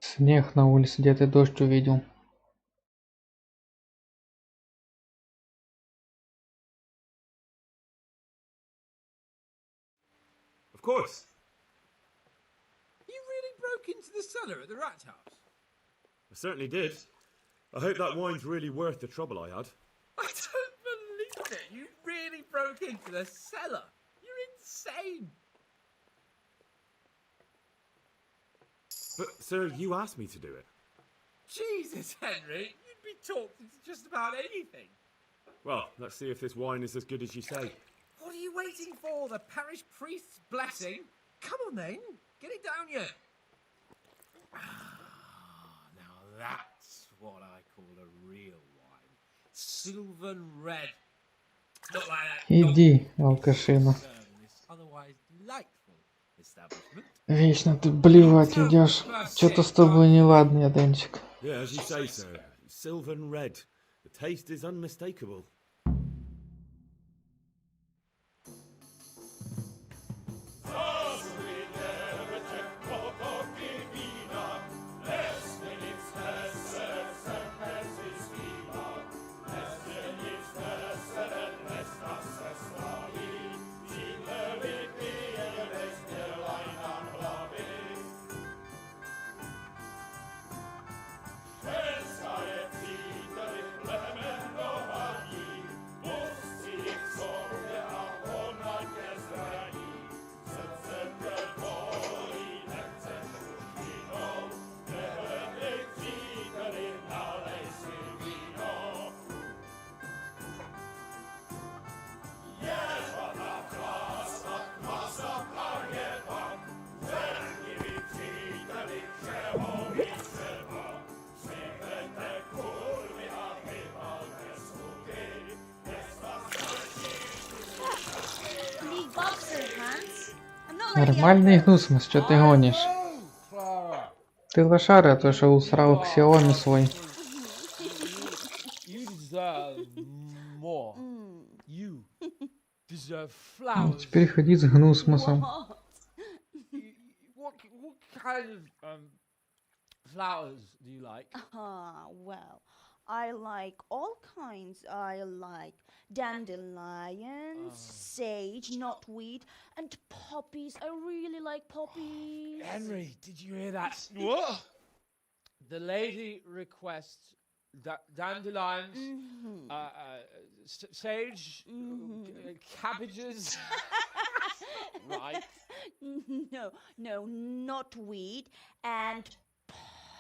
Снег на улице, где ты дождь увидел? Of course. You really broke into the cellar at the rat house? I certainly did. I hope that wine's really worth the trouble I had. I don't believe it. You really broke into the cellar. You're insane. But, sir, you asked me to do it. Jesus, Henry. You'd be talked into just about anything. Well, let's see if this wine is as good as you say. What are you waiting for? The parish priest's blessing? Come on then. Get it down you. Now that's what I call a real wine. Sylvan red. Not like that. Иди, алкашина. Otherwise delightful establishment. Вечно ты блевать идешь. Что-то с тобой неладно, Денчик. Yeah, as you say, sir. Sylvan red. The taste is unmistakable. Нормальный гнусмос, что ты гонишь? Ты лошара, то что усрал Xiaomi свой. You deserve more. You deserve Ну, flowers. теперь ходи с гнусмосом. What kind of flowers do you like? Well, I like all kinds. I like dandelions, sage, knotweed, and poppies. I really like poppies. Henry, did you hear that? What? The lady requests dandelions, sage, cabbages. Right. No, knotweed and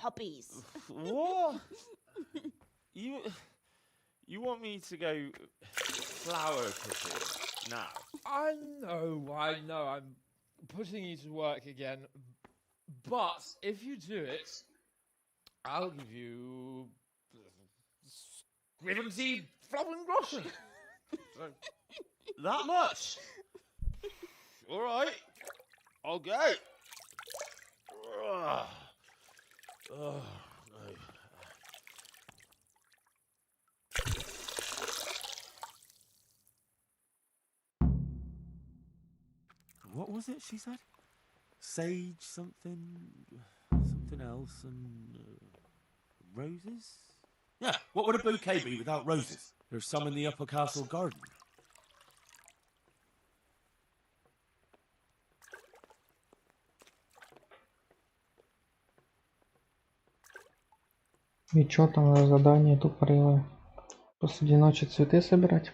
poppies. What? You want me to go flower picking now? I know. I'm putting you to work again. But if you do it, I'll give you 70 Flowengroschen. That much? All right, I'll go. Oh, no. What was it she said? Sage something else, and roses? Yeah, what would a bouquet be without roses? There's some in the upper castle garden. И чё там за задание тупорылое? Посреди ночи цветы собирать?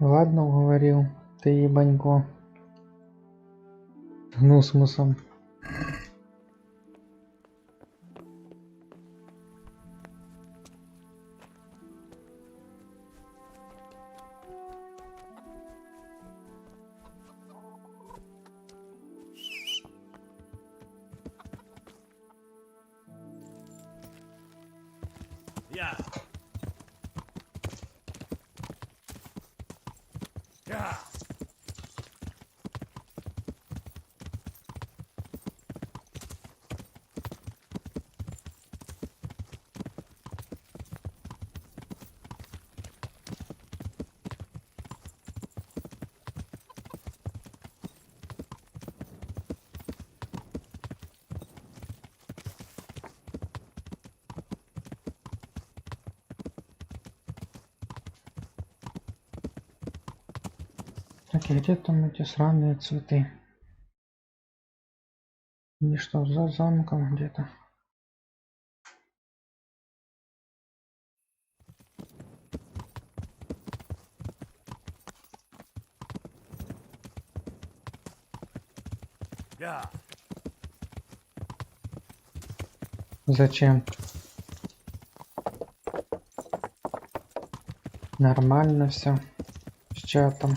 Ладно, уговорил. Ты ебанько. Гнусмусом. Yeah. Yeah. Так, и где там эти сраные цветы? И что, за замком где-то? Yeah. Зачем? Нормально все. С чатом.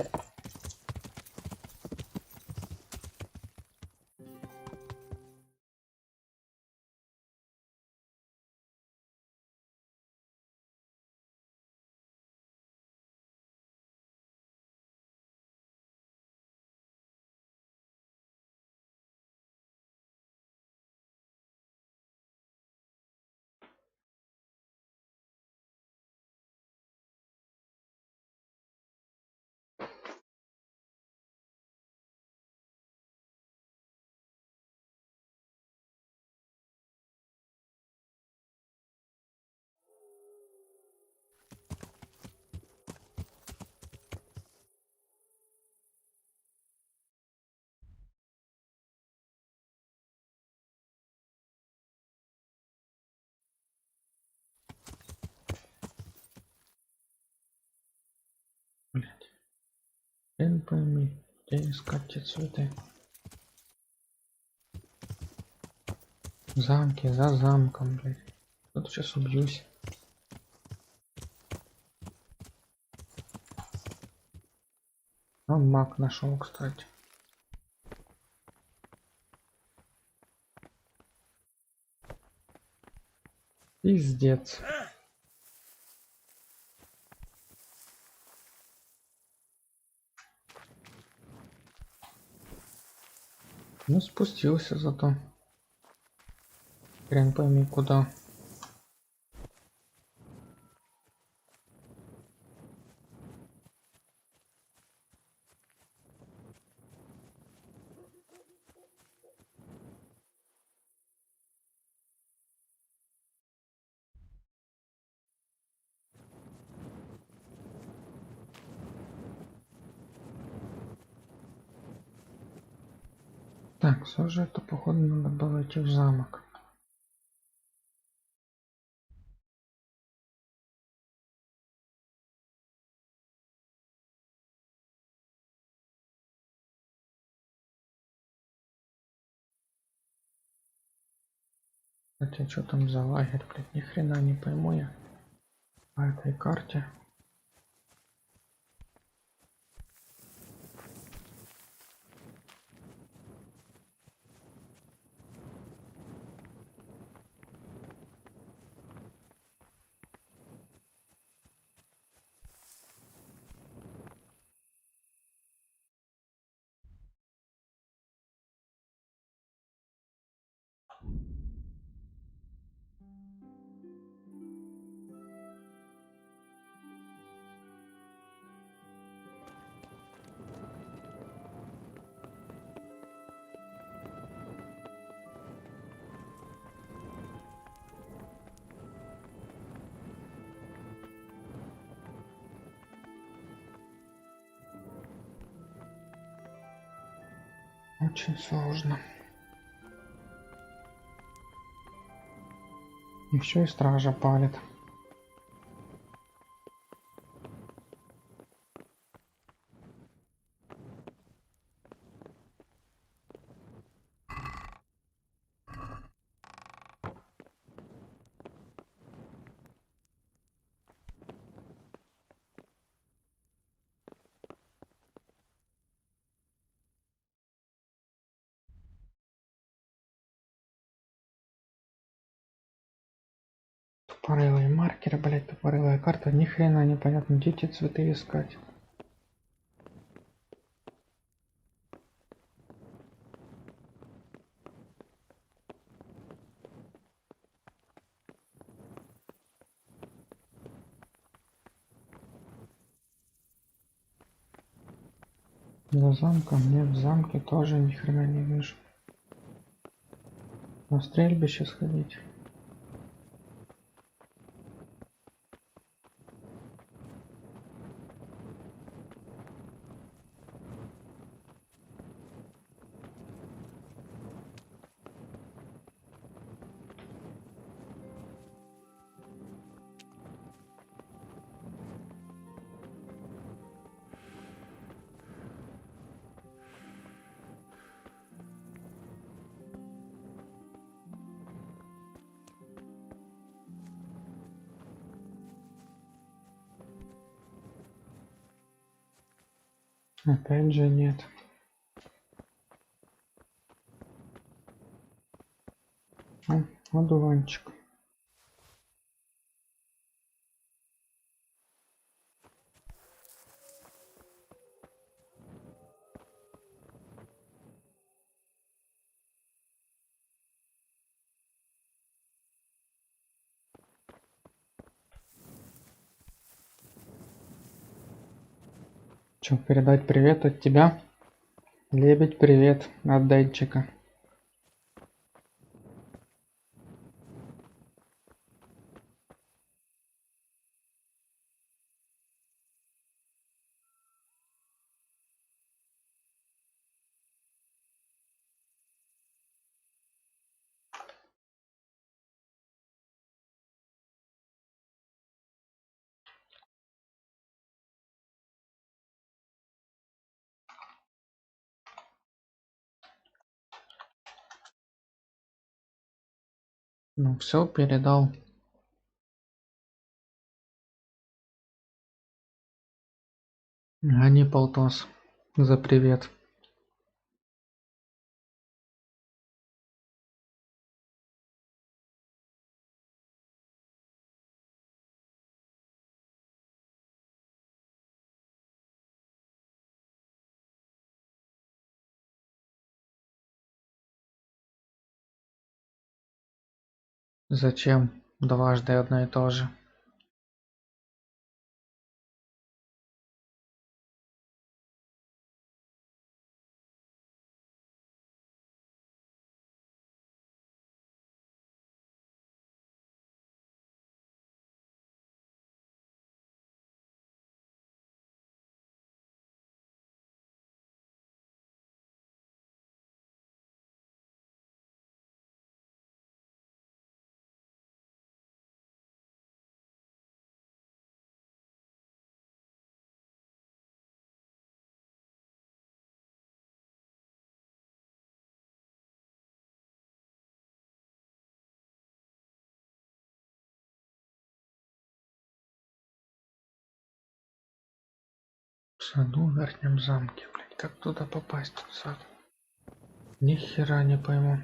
Блять. Хрен пойми, где искать те цветы. В замке, за замком, блять. Тут сейчас убьюсь. А маг нашел, кстати. Пиздец. Ну, спустился зато. Хрен пойми куда. Так, все же это походу надо было идти в замок. Хотя что там за лагерь, блядь, ни хрена не пойму я по этой карте. Очень сложно. Еще и стража палит. Тупорылые маркеры, блять, тупорылая карта, ни хрена непонятно, где эти цветы искать. За замком нет, в замке тоже ни хрена не вижу. На стрельбище сходить. Опять же нет. О, одуванчик. Че, передать привет от тебя? Лебедь, привет от Дельчика. Ну все, передал. Гони, полтос, за привет. Зачем дважды одно и то же? В саду в верхнем замке, блядь, как туда попасть в сад? Ни хера не пойму.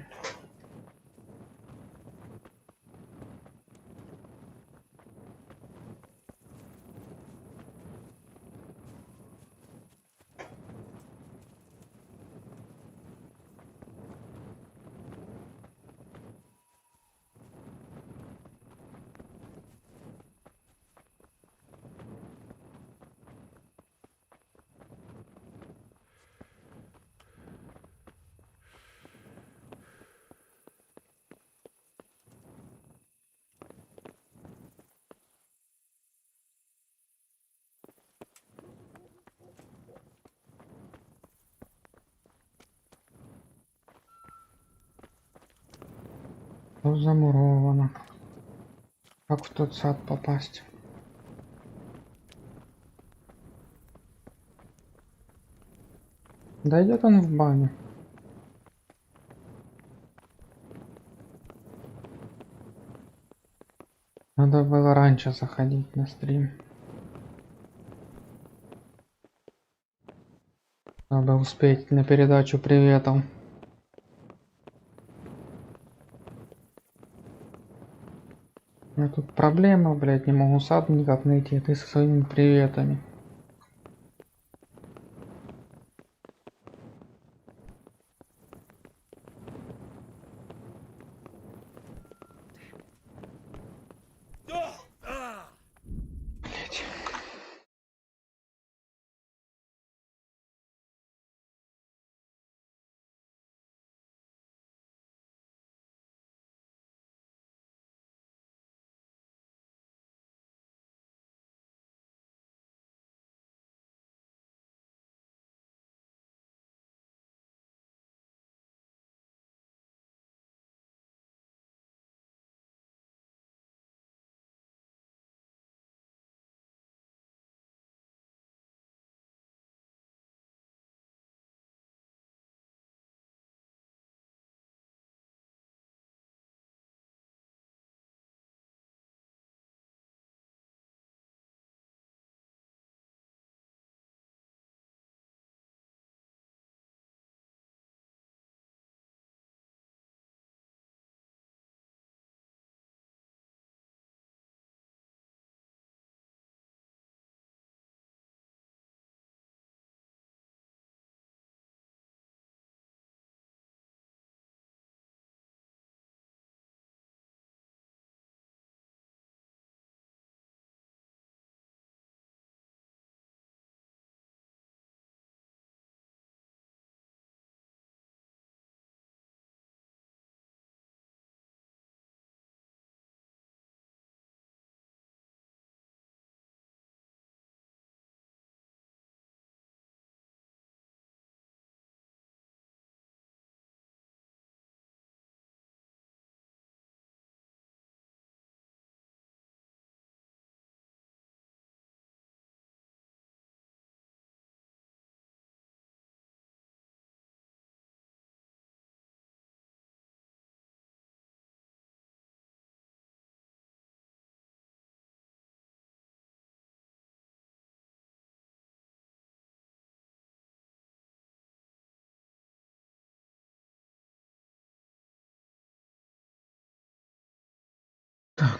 Замуровано. Как в тот сад попасть? Да идет он в баню. Надо было раньше заходить на стрим. Надо успеть на передачу приветов. У меня тут проблема, блядь, не могу сад никак найти, ты со своими приветами.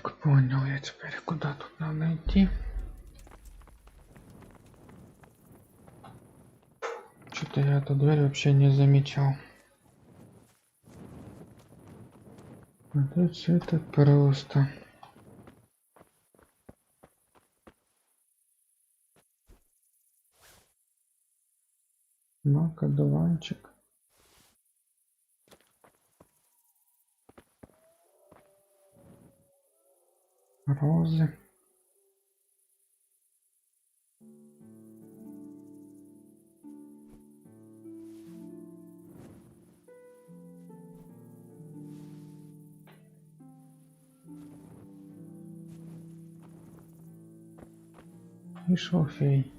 Так, понял я теперь, куда тут надо идти. Что-то я эту дверь вообще не замечал. А тут все это просто. Мак, одуванчик. Розы. И шалфей.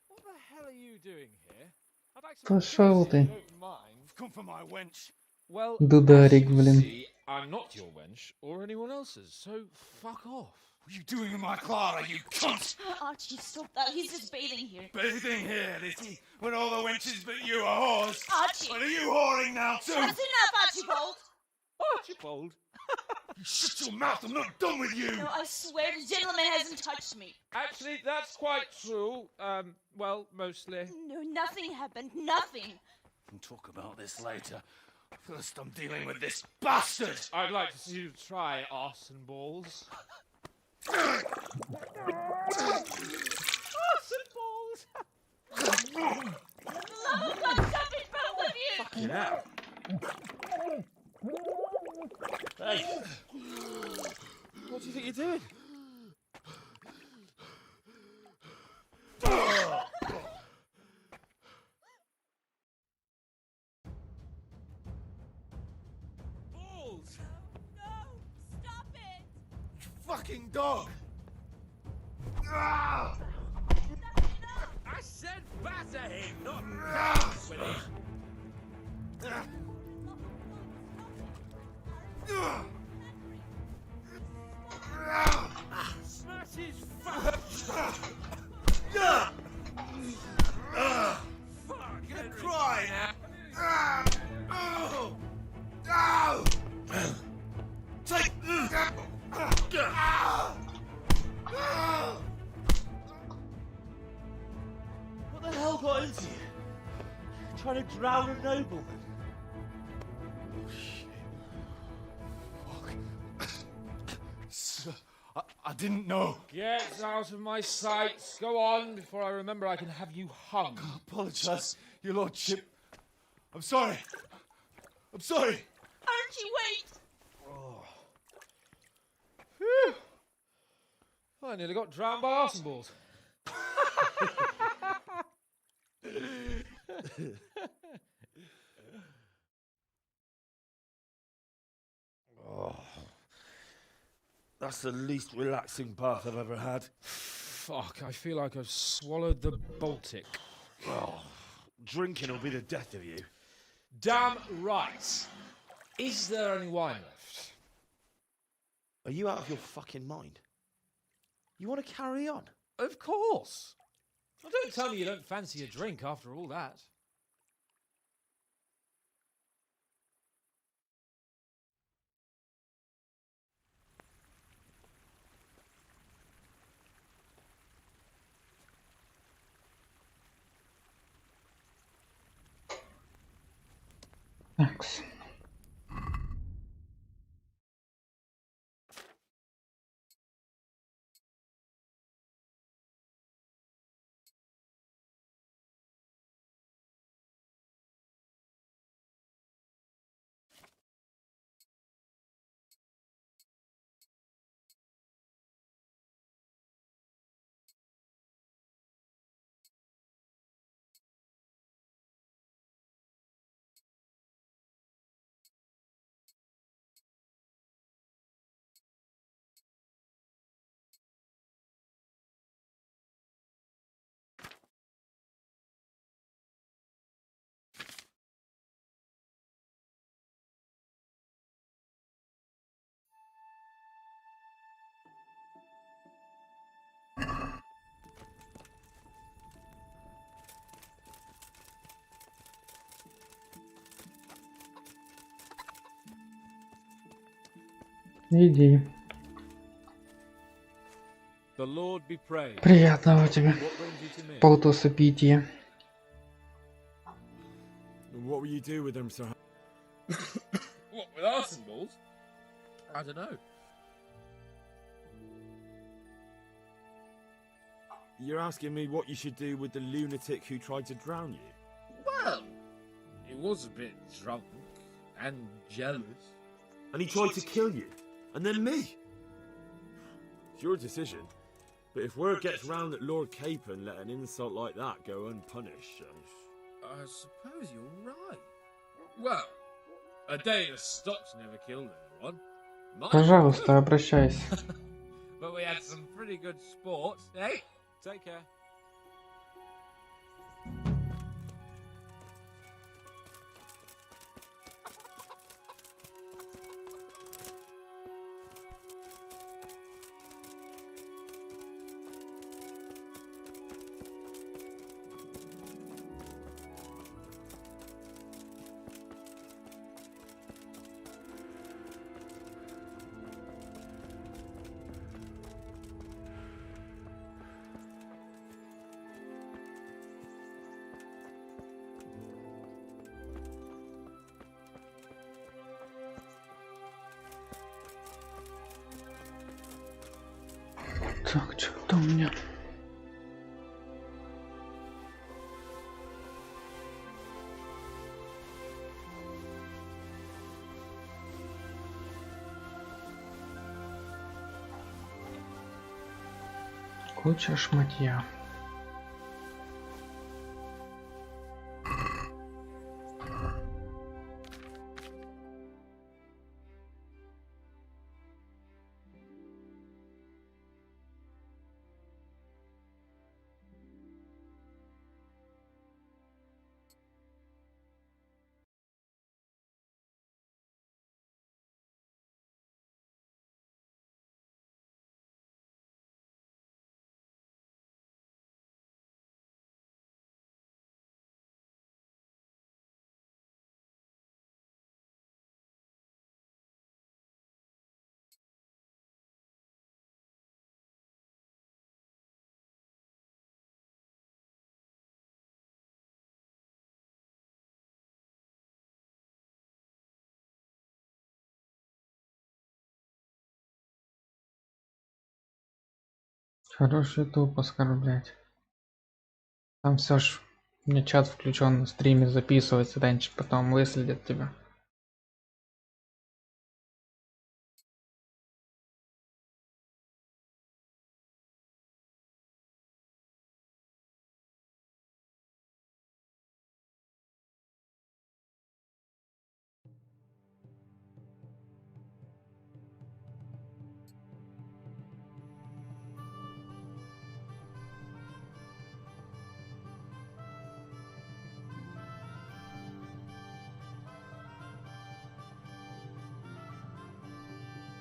What the hell are you doing here? I'd like some Пошел privacy, ты. don't mind. I've come for my wench. Well, Дударик, as you блин. see, I'm not your wench or anyone else's, so fuck off. What are you doing with my Clara, you cunt? Archie, stop that. He's just bathing here. Bathing here, Lizzie, when all the wenches but you are whores. Archie! What are you whoring now too? That's enough, Archibald! Archibald? You shut your mouth, I'm not done with you! No, I swear the gentleman hasn't touched me. Actually, that's quite true. Well, mostly. No, nothing happened. Nothing. We'll talk about this later. First, I'm dealing with this bastard! I'd like to see you try arse and balls. Arse and balls! Oh, God, something's wrong with you! Fucking hell. Hey! What do you think you're doing? Balls! No! Stop it! You fucking dog! That's enough! I said batter him, not with it. Smash his fuck! Fuck! You're crying now! Take! What the hell got into you? Trying to drown a nobleman? I didn't know. Get out of my sight. Go on before I remember I can have you hung. I apologise, your lordship. I'm sorry. I'm sorry. Archie, wait! Phew. I nearly got drowned by arse and balls. Oh, that's the least relaxing bath I've ever had. Fuck, I feel like I've swallowed the Baltic. Oh, drinking will be the death of you. Damn right. Is there any wine left? Are you out of your fucking mind? You want to carry on? Of course. Well, don't tell me you don't fancy a drink after all that. Thanks. Иди. The Lord be praised. Приятного тебе. What brings you to me? Полтосопития. What will you do with them, sir? What, with arson balls? I don't know. You're asking me what you should do with the lunatic who tried to drown you? Well, he was a bit drunk and jealous. And he tried to kill you? And then me? It's your decision. But if word gets round that Lord Capon let an insult like that go unpunished, I suppose you're right. Well, a day in the stocks never killed anyone. Mine Пожалуйста, did. обращайся. But we had some pretty good sports, eh? Take care. Так, что-то у меня. Куча шматья. Хороший YouTube оскорблять. Там все ж у меня чат включен на стриме, записывается раньше, потом выследят тебя.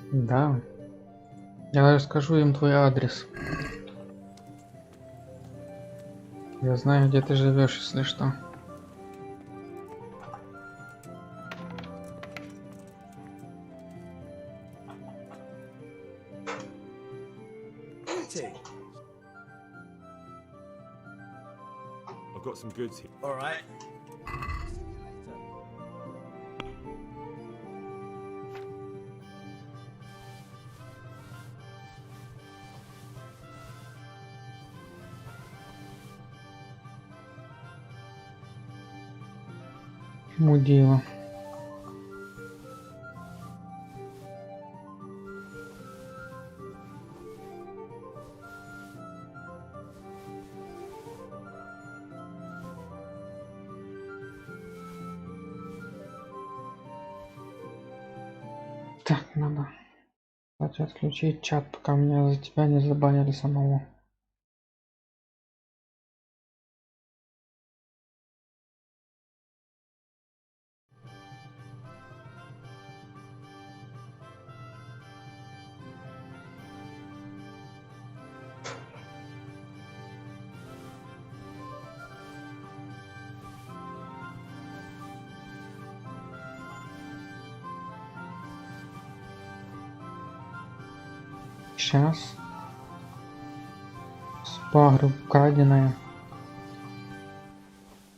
Да. Я расскажу им твой адрес. Я знаю, где ты живешь, если что. I've got some goods here. All right. Мудила. Так, надо, кстати, отключить чат, пока меня за тебя не забанили самого. Сейчас. Спагру краденое.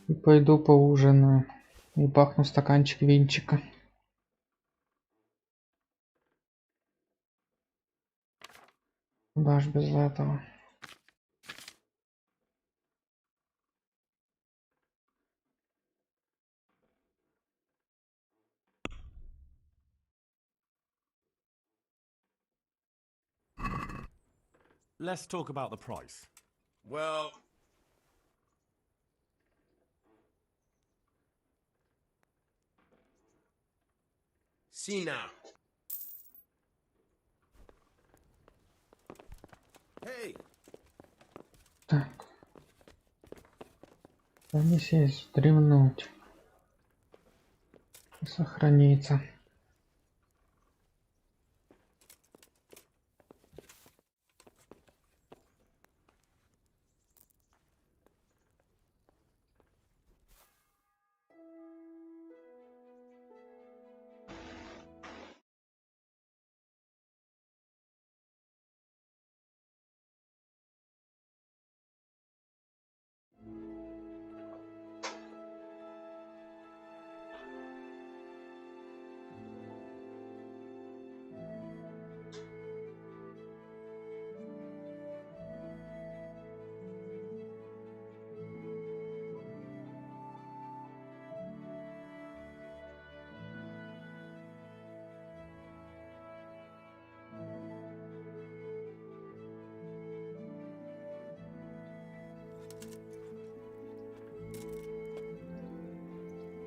И пойду поужинаю. И бахну стаканчик винчика. Куда ж без этого? Let's talk about the price. Well, See now. hey, Так. Не сесть, стримнуть. Сохранится.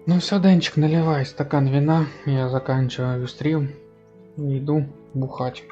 Ну все, Денчик, наливай стакан вина. Я заканчиваю стрим и иду бухать.